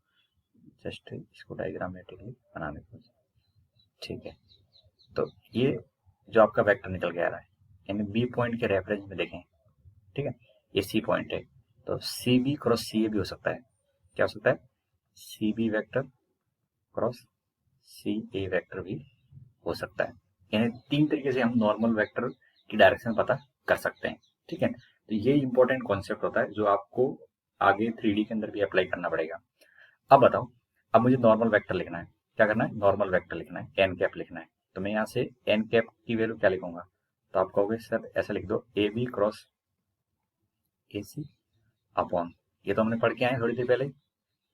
जस्ट इसको डायग्रामेटिकली बनाने को, ठीक है, तो ये जो आपका वेक्टर निकल के आ रहा है, यानी बी पॉइंट के रेफरेंस में देखें, ठीक है, ये सी पॉइंट है, तो सी बी क्रॉस सी ए भी हो सकता है। क्या हो सकता है? सी बी वैक्टर क्रॉस सी ए वैक्टर भी हो सकता है। यानी 3 तरीके से हम नॉर्मल वेक्टर की डायरेक्शन पता कर सकते हैं, ठीक है। तो ये इंपॉर्टेंट कॉन्सेप्ट होता है जो आपको आगे 3D के अंदर भी अप्लाई करना पड़ेगा। अब बताओ, अब मुझे नॉर्मल वेक्टर लिखना है। क्या करना है? नॉर्मल वेक्टर लिखना है, एन कैप लिखना है। तो मैं यहाँ से एन कैप की वैल्यू क्या लिखूंगा? तो आप कहोगे सर ऐसा लिख दो, A B cross A C upon, ये तो हमने पढ़ के आए थोड़ी देर पहले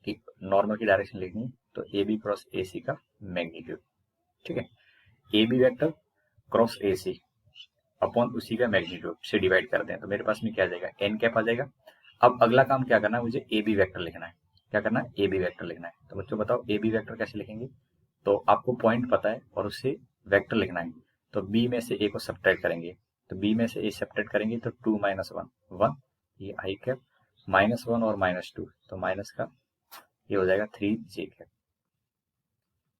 कि नॉर्मल की डायरेक्शन लिखनी है, तो ए बी क्रॉस ए सी का मैग्नीट्यूड, ठीक है। A B vector cross A C upon उसी का मैग्नीट्यूड से डिवाइड कर दें, तो मेरे पास में क्या आ जाएगा? एन कैप आ जाएगा। अब अगला काम क्या करना है? मुझे ए बी वैक्टर लिखना है। क्या करना है? ए बी वैक्टर लिखना है। तो बच्चों बताओ ए बी वैक्टर कैसे लिखेंगे? तो आपको पॉइंट पता है और उससे वेक्टर लिखना है, तो बी में से ए को सब्ट्रैक्ट करेंगे, तो बी में से ए सब्ट्रैक्ट करेंगे तो 2 - 1 1, ये आई कैप, -1 और -2, तो माइनस का ये हो जाएगा 3 जे कैप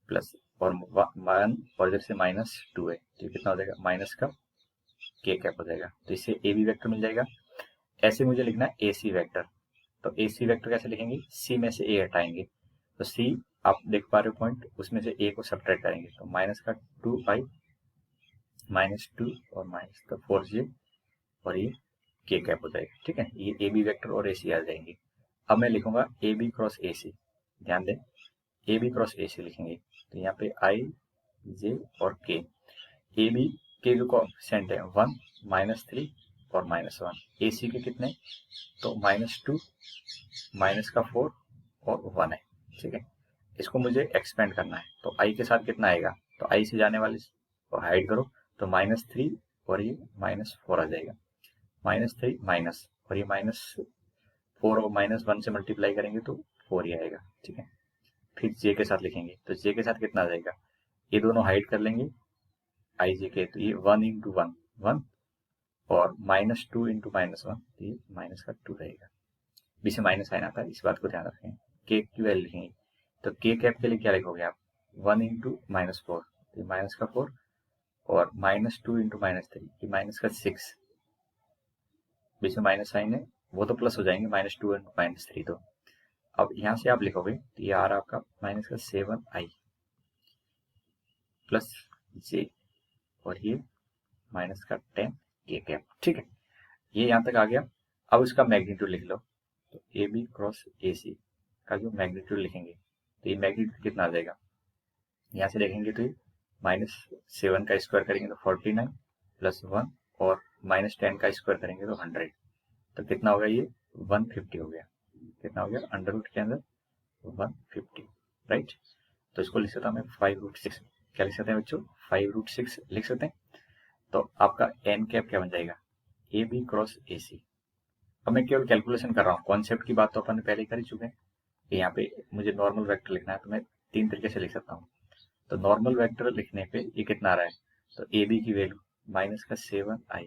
प्लस और 1 और इधर से -2 है, तो कितना हो जाएगा? माइनस का के कैप हो जाएगा। तो इससे ए बी वैक्टर मिल जाएगा। ऐसे मुझे लिखना है ए सी वैक्टर, तो ए सी वैक्टर कैसे लिखेंगे? सी में से ए हटाएंगे, तो सी आप देख पा रहे हो पॉइंट, उसमें से ए को सब्ट्रैक्ट करेंगे, तो माइनस का 2i -2 और माइनस का 4j और ये के कैप हो जाएगा, ठीक है। ये ए बी वैक्टर और ए सी आ जाएंगे। अब मैं लिखूंगा ए बी क्रॉस ए सी, ध्यान दें, ए बी क्रॉस ए सी लिखेंगे, तो यहाँ पे आई जे और के, ए बी के जो कोएफिशिएंट है 1 -3 और -1, ए सी के कितने? तो -2 -4 और 1 है, ठीक है। इसको मुझे एक्सपेंड करना है, तो आई के साथ कितना आएगा? तो आई से जाने वाले को हाइड करो, तो -3 और ये -4 आ जाएगा, -3 माइनस और ये -4 और -1 से मल्टीप्लाई करेंगे तो 4 ही आएगा, ठीक है। फिर जे के साथ लिखेंगे, तो जे के साथ कितना आ जाएगा? ये दोनों हाइड कर लेंगे आई जे के, तो ये 1 × 1 1 और -2 × -1, तो ये माइनस का 2 रहेगा। बी से माइनस साइन आता है, इस बात को ध्यान रखें। के की वैल्यू लिखेंगे, तो के कैप के लिए क्या लिखोगे आप? 1 × -4, तो माइनस का 4 और -2 × -3, ये माइनस का 6, बीच में माइनस साइन है, वो तो प्लस हो जाएंगे, -2 × -3। तो अब यहाँ से आप लिखोगे तो ये आ रहा आपका माइनस का 7i प्लस जे और ये माइनस का 10 के कैप, ठीक है। ये यहाँ तक आ गया। अब इसका मैग्नीट्यूड लिख लो, तो ए बी क्रॉस ए सी का जो मैग्नीट्यूड लिखेंगे, तो ये मैग्नीट्यूड कितना आ जाएगा? यहाँ से देखेंगे तो ये -7 का स्क्वायर करेंगे तो 49 प्लस 1 और -10 का स्क्वायर करेंगे तो 100, तो कितना हो गया? ये 150 हो गया। कितना हो गया? अंडर रूट के अंदर 150, राइट। तो इसको लिख सकता हूँ मैं 5√6। क्या लिख सकते हैं बच्चों? 5√6 लिख सकते हैं। तो आपका एन कैप क्या बन जाएगा? ए बी क्रॉस ए सी। अब मैं केवल कैलकुलेशन कर रहा हूँ, कॉन्सेप्ट की बात तो अपन ने पहले कर ही चुके हैं। यहाँ पे मुझे नॉर्मल वेक्टर लिखना है, तो मैं 3 तरीके से लिख सकता हूँ। तो नॉर्मल वेक्टर लिखने पे ये कितना आ रहा है? तो ए बी की वैल्यू माइनस का 7i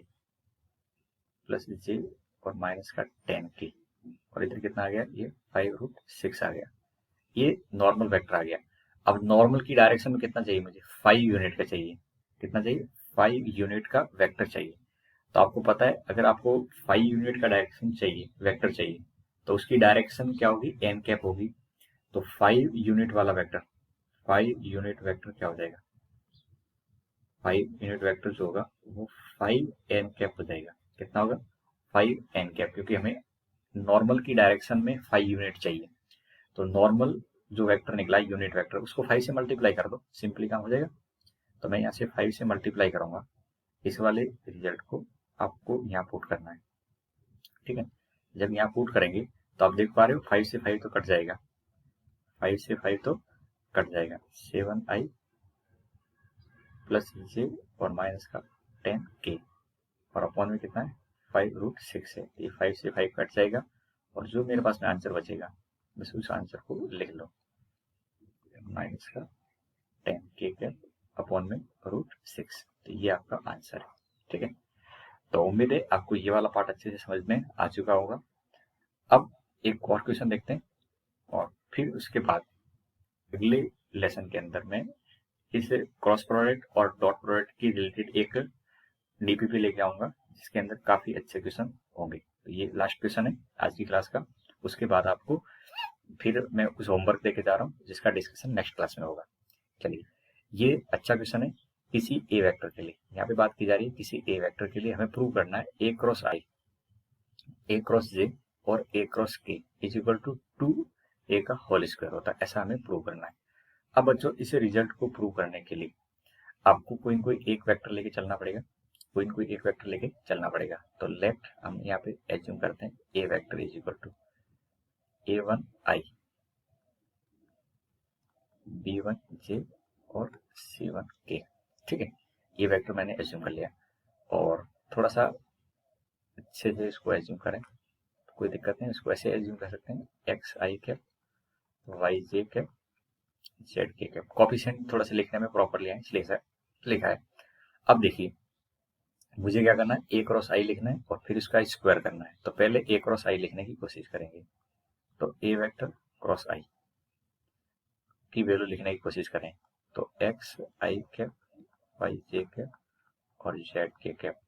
प्लस जे और माइनस का 10k और इधर कितना आ गया? ये 5√6 आ गया। ये नॉर्मल वेक्टर आ गया। अब नॉर्मल की डायरेक्शन में कितना चाहिए मुझे? 5 यूनिट का चाहिए। कितना चाहिए? 5 यूनिट का वेक्टर चाहिए। तो आपको पता है अगर आपको 5 यूनिट का डायरेक्शन चाहिए, वेक्टर चाहिए, तो उसकी डायरेक्शन क्या होगी? एन कैप होगी। तो 5 यूनिट वाला वेक्टर, 5 यूनिट वेक्टर क्या हो जाएगा? 5 यूनिट वेक्टर जो होगा वो 5 एन कैप हो जाएगा। कितना होगा? 5 एन कैप, क्योंकि हमें नॉर्मल की डायरेक्शन में 5 यूनिट चाहिए। तो नॉर्मल जो वेक्टर निकला यूनिट वेक्टर, उसको 5 से मल्टीप्लाई कर दो, सिंपली काम हो जाएगा। तो मैं यहाँ से 5 से मल्टीप्लाई करूंगा, इस वाले रिजल्ट को आपको यहाँ पुट करना है, ठीक है। जब यहाँ पुट करेंगे तो आप देख पा रहे हो 5 से 5 तो कट जाएगा, 5 से 5 तो कट जाएगा, 7i प्लस जे और माइनस का 10k और अपॉन में कितना है? 5√6 है। ये 5 से 5 कट जाएगा और जो मेरे पास में आंसर बचेगा बस उस आंसर को लिख लो, माइनस का 10k कैप अपॉन में √6। तो ये आपका आंसर है, ठीक है। तो उम्मीद है आपको ये वाला पार्ट अच्छे से समझ में आ चुका होगा। अब एक और क्वेश्चन देखते हैं और फिर उसके बाद अगले लेसन के अंदर में इस क्रॉस प्रोडक्ट और डॉट प्रोडक्ट की रिलेटेड एक डीपीपी लेके आऊंगा जिसके अंदर काफी अच्छे क्वेश्चन होंगे। तो ये लास्ट क्वेश्चन है आज की क्लास का। उसके बाद आपको फिर मैं कुछ होमवर्क देके जा रहा हूँ जिसका डिस्कशन नेक्स्ट क्लास में होगा। चलिए, ये अच्छा क्वेश्चन है। किसी ए वेक्टर के लिए यहाँ पे बात की जा रही है, किसी ए वेक्टर के लिए हमें प्रूव करना है A cross I, A cross जे और ए क्रॉस के इज इक्वल टू 2a का होल स्क्वायर होता है, ऐसा हमें प्रूव करना है। अब बच्चों, इस रिजल्ट को प्रूव करने के लिए आपको कोई न कोई एक वेक्टर लेके चलना पड़ेगा, कोई न कोई एक वेक्टर लेके चलना पड़ेगा। तो लेट हम यहाँ पे एज्यूम करते हैं A vector is equal to a1i, b1j और c1k। ठीक है, ये वेक्टर मैंने एज्यूम कर लिया। और थोड़ा सा अच्छे से इसको एज्यूम करें, कोई दिक्कत नहीं, इसको ऐसे एज्यूम कर सकते हैं एक्स आई कैप, वाई जे कैप, जेड के कैप। कॉफिशिएंट थोड़ा सा लिखने में प्रॉपर लिया है इसलिए सर लिखा है। अब देखिए, मुझे क्या करना है, ए क्रॉस आई लिखना है और फिर इसका स्क्वायर करना है। तो पहले ए क्रॉस आई लिखने की कोशिश करेंगे। तो ए वेक्टर क्रॉस आई की वैल्यू लिखने की कोशिश करें। तो एक्स आई कैप, वाई जे कैप और जेड के कैप।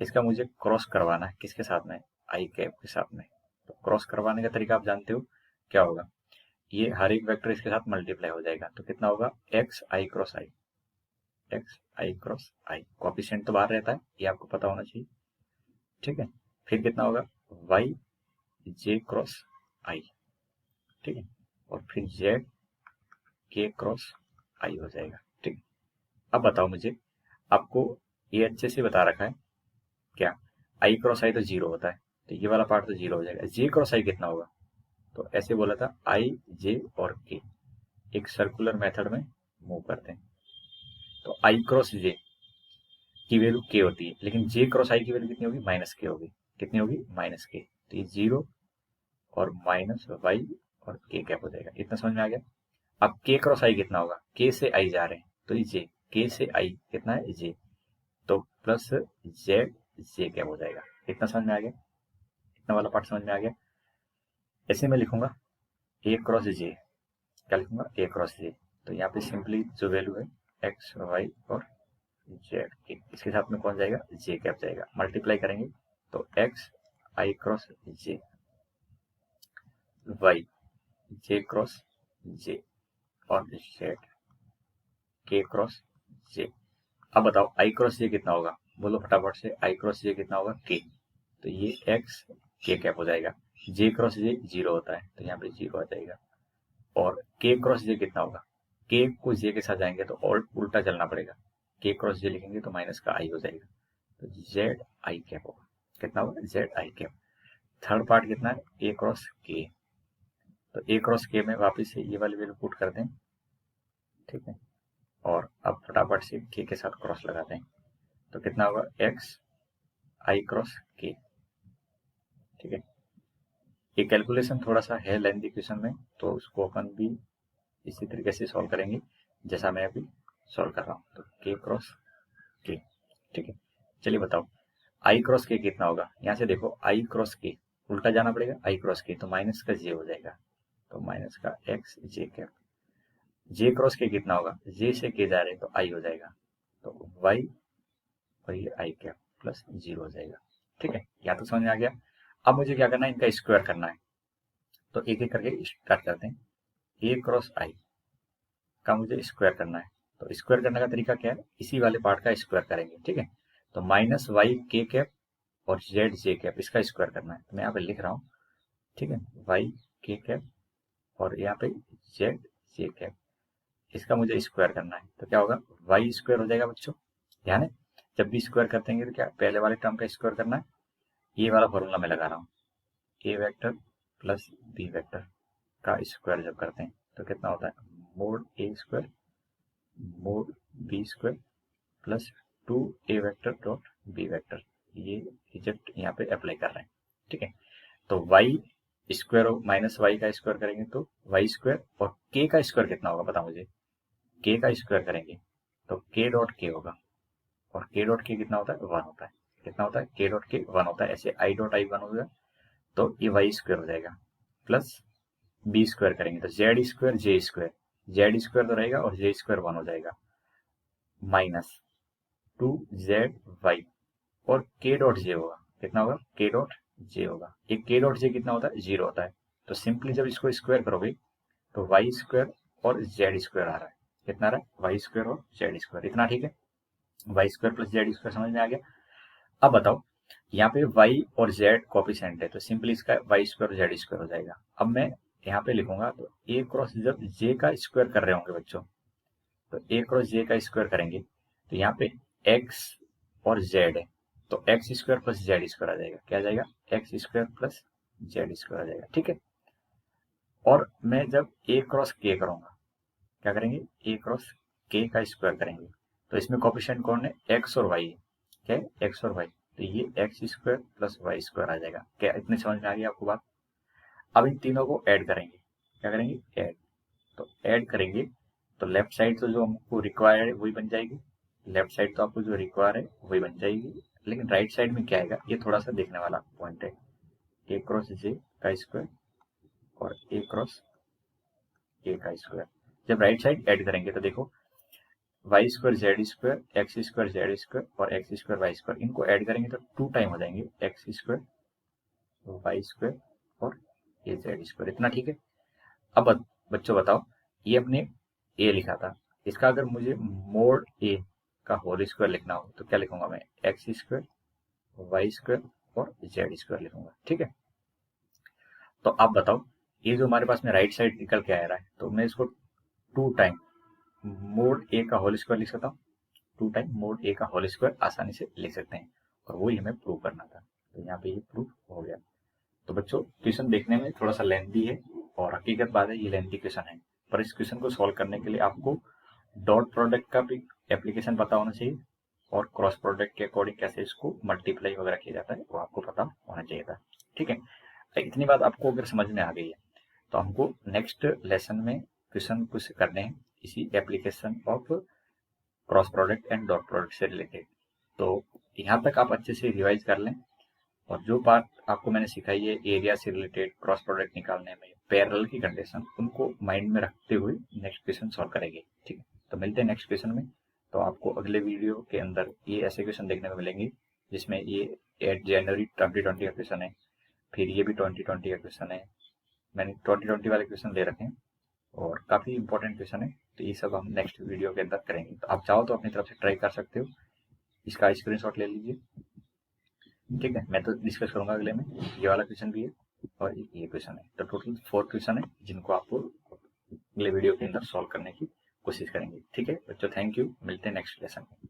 इसका मुझे क्रॉस करवाना है किसके साथ में, आई कैप के साथ में। तो क्रॉस करवाने का तरीका आप जानते हो क्या होगा, ये हर एक वेक्टर इसके साथ मल्टीप्लाई हो जाएगा। तो कितना होगा, एक्स आई क्रॉस आई, एक्स आई क्रॉस आई। कॉफिशिएंट तो बाहर रहता है, ये आपको पता होना चाहिए। ठीक है, फिर कितना होगा, वाई जे क्रॉस आई। ठीक है, और फिर जेड के क्रॉस आई हो जाएगा। ठीक है, अब बताओ मुझे, आपको ये अच्छे से बता रखा है क्या, आई क्रॉस आई तो जीरो होता है, तो ये वाला पार्ट तो जीरो हो जाएगा। जे क्रॉस आई कितना होगा, तो ऐसे बोला था आई जे और के एक सर्कुलर मेथड में मूव करते हैं। तो आई क्रॉस जे की वैल्यू के होती है, लेकिन जे क्रॉस आई की वैल्यू कितनी होगी, माइनस के होगी। कितनी होगी, माइनस के। तो ये जीरो और माइनस वाई और के कैप हो जाएगा। इतना समझ में आ गया। अब के क्रॉस आई कितना होगा, के से आई जा रहे हैं तो ये जे, के से आई कितना है जे, तो प्लस जेड जे कैप हो जाएगा। इतना समझ में आ गया, इतना वाला पार्ट समझ में आ गया। ऐसे मैं लिखूंगा ए क्रॉस जे, क्या लिखूंगा, ए क्रॉस जे। तो यहाँ पे सिंपली जो वैल्यू है एक्स वाई और जेड के, इसके साथ में कौन जाएगा, जे कैप जाएगा। मल्टीप्लाई करेंगे तो एक्स आई क्रॉस जे, वाई जे क्रॉस जे और जेड के क्रॉस जे। अब बताओ आई क्रॉस जे कितना होगा, बोलो फटाफट से, आई क्रॉस जे कितना होगा, के। तो ये एक्स के कैप हो जाएगा। जे क्रॉस जे जीरो होता है तो यहाँ पे जीरो आ जाएगा। और के क्रॉस जे कितना होगा, के को जे के साथ जाएंगे तो और उल्टा चलना पड़ेगा, के क्रॉस जे लिखेंगे तो माइनस का आई हो जाएगा। तो जेड आई कैप होगा, कितना होगा, Z I cap. Third part कितना है, ए क्रॉस के। तो ए क्रॉस के में वापिस से ये वाली वैल्यू पुट कर दें। ठीक है, और अब फटाफट से के साथ क्रॉस लगा दें तो कितना होगा, एक्स आई क्रॉस के। ठीक है, ये कैलकुलेशन थोड़ा सा है लेंथी क्वेश्चन में, तो उसको अपन भी इसी तरीके से सॉल्व करेंगे जैसा मैं अभी सॉल्व कर रहा हूँ। तो के क्रॉस के। ठीक है, चलिए बताओ आई क्रॉस के कितना होगा। यहाँ से देखो आई क्रॉस के उल्टा जाना पड़ेगा, आई क्रॉस के तो माइनस का जे हो जाएगा, तो माइनस का एक्स जे कैप। जे क्रॉस के कितना होगा, जे से के जा रहे हैं तो आई हो जाएगा, तो वाई और ये आई कैप प्लस जीरो हो जाएगा। ठीक है, या तो समझ में आ गया। अब मुझे क्या करना है, इनका स्क्वायर करना है। तो एक एक करके स्टार्ट करते हैं। ए क्रॉस आई का मुझे स्क्वायर करना है। तो स्क्वायर करने का तरीका क्या है, इसी वाले पार्ट का स्क्वायर करेंगे। ठीक है, तो माइनस वाई के कैप और जेड जे कैप, इसका स्क्वायर करना है। तो मैं यहाँ पे लिख रहा हूँ। ठीक है, वाई के कैप और यहाँ पे जेड जे कैप, इसका मुझे स्क्वायर करना है। तो क्या होगा, वाई स्क्वायर हो जाएगा बच्चों। ध्यान है, जब भी स्क्वायर करते हैं तो क्या पहले वाले टर्म का स्क्वायर करना है। ये वाला फॉर्मूला मैं लगा रहा हूँ, A vector plus B vector का स्क्वायर जब करते हैं तो कितना होता है, mod A square mod B square plus 2a vector dot B vector. ये रिजल्ट यहाँ पे अप्लाई कर रहे हैं। ठीक है, तो वाई स्क्वायर माइनस वाई का स्क्वायर करेंगे तो वाई स्क्वायर, और के का स्क्वायर कितना होगा पता मुझे, के का स्क्वायर करेंगे तो के डॉट के होगा, और के डॉट के कितना होता है, 1 होता है। कितना होता है, के डॉट के 1 होता है। ऐसे आई डॉट आई 1 होगा तो ये वाई स्क्वायर हो जाएगा, प्लस बी स्क्वायर करेंगे तो Z square J square, Z square तो रहेगा और जे स्क्वायर 1 हो जाएगा, माइनस 2 जेड वाई और के डॉट जे होगा, कितना होगा, के डॉट जे होगा। एक के डॉट जे कितना होता है, 0 होता है। तो सिंपली जब इसको स्क्वायर करोगे तो वाई स्क्वायर और जेड स्क्वायर आ रहा है, कितना आ रहा है, वाई स्क्वायर और जेड स्क्वायर, इतना ठीक है। Y square plus Z square समझ में आ गया। अब बताओ, यहाँ पे y और z कोफिशिएंट है तो सिंपली इसका y स्क्वायर और z स्क्वायर हो जाएगा। अब मैं यहाँ पे लिखूंगा तो a क्रॉस जब j का स्क्वायर कर रहे होंगे बच्चों, तो a क्रॉस j का स्क्वायर करेंगे तो यहाँ पे x और z है तो x square plus z square आ जाएगा, क्या आ जाएगा, x square plus z square आ जाएगा, ठीक है। और मैं जब a क्रॉस k करूंगा, क्या करेंगे, a क्रॉस k का स्क्वायर करेंगे तो इसमें कोफिशिएंट कौन है, x और y है, क्या है, x और y, तो ये X square plus Y square आ जाएगा। क्या इतनी समझ में आ गई आपको बात। अब इन तीनों को ऐड करेंगे, क्या करेंगे, ऐड। तो ऐड करेंगे तो लेफ्ट साइड तो जो हमको रिक्वायर है वही बन जाएगी, लेफ्ट साइड तो आपको जो रिक्वायर है वही बन जाएगी, लेकिन राइट साइड में क्या आएगा ये थोड़ा सा देखने वाला पॉइंट है। ए क्रॉस जे का स्क्वायर और ए क्रॉस ए का स्क्वायर, जब राइट साइड ऐड करेंगे तो देखो Y square Z square, X square Z square और एक्स स्क्वायर वाई स्क्वायर, इनको ऐड करेंगे तो 2 टाइम हो जाएंगे, एक्स स्क्वायर वाई स्क्वायर और ए जेड स्क्वायर, इतना ठीक है। अब बच्चों बताओ, ये अपने ए लिखा था, इसका अगर मुझे मोड ए का होल स्क्वायर लिखना हो तो क्या लिखूंगा मैं, एक्स स्क्वायर वाई स्क्वायर और जेड स्क्वायर लिखूंगा, ठीक है। तो अब बताओ, ये जो हमारे पास में राइट साइड निकल के आ रहा है तो मैं इसको 2 टाइम मोड ए का होल स्क्वायर लिख सकता हूँ, 2 टाइम मोड ए का होल स्क्वायर आसानी से लिख सकते हैं, और वही हमें प्रूव करना था, तो यहाँ पे ये प्रूव हो गया। तो बच्चों क्वेश्चन देखने में थोड़ा सा लेंथी है और हकीकत बात है ये लेंथी क्वेश्चन है, पर इस क्वेश्चन को सॉल्व करने के लिए आपको डॉट प्रोडक्ट का भी एप्लीकेशन पता होना चाहिए और क्रॉस प्रोडक्ट के अकॉर्डिंग कैसे इसको मल्टीप्लाई वगैरह किया जाता है वो आपको पता होना चाहिए था, ठीक है। इतनी बात आपको अगर समझ में आ गई है तो हमको नेक्स्ट लेसन में क्वेश्चन कुछ करने हैं इसी application of cross product and dot product से रिलेटेड। तो यहाँ तक आप अच्छे से रिवाइज कर लें, और जो पार्ट आपको मैंने सिखाई है एरिया से रिलेटेड क्रॉस प्रोडक्ट निकालने में पैरेलल की कंडीशन, उनको माइंड में रखते हुए नेक्स्ट क्वेश्चन सॉल्व करेंगे, ठीक है। तो मिलते हैं नेक्स्ट क्वेश्चन में। तो आपको अगले वीडियो के अंदर ये ऐसे क्वेश्चन देखने को मिलेंगे जिसमें ये 8 जनवरी 2020 का क्वेश्चन है, फिर ये भी 2020 का क्वेश्चन है, मैंने 2020 वाले क्वेश्चन ले रखे हैं और काफ़ी इंपॉर्टेंट क्वेश्चन है, तो ये सब हम नेक्स्ट वीडियो के अंदर करेंगे। तो आप चाहो तो अपनी तरफ से ट्राई कर सकते हो, इसका स्क्रीनशॉट ले लीजिए, ठीक है। मैं तो डिस्कस करूंगा अगले में, ये वाला क्वेश्चन भी है और ये क्वेश्चन है, तो टोटल 4 क्वेश्चन है जिनको आपको अगले वीडियो के अंदर सॉल्व करने की कोशिश करेंगे, ठीक है बच्चों। थैंक यू, मिलते हैं नेक्स्ट लेसन में।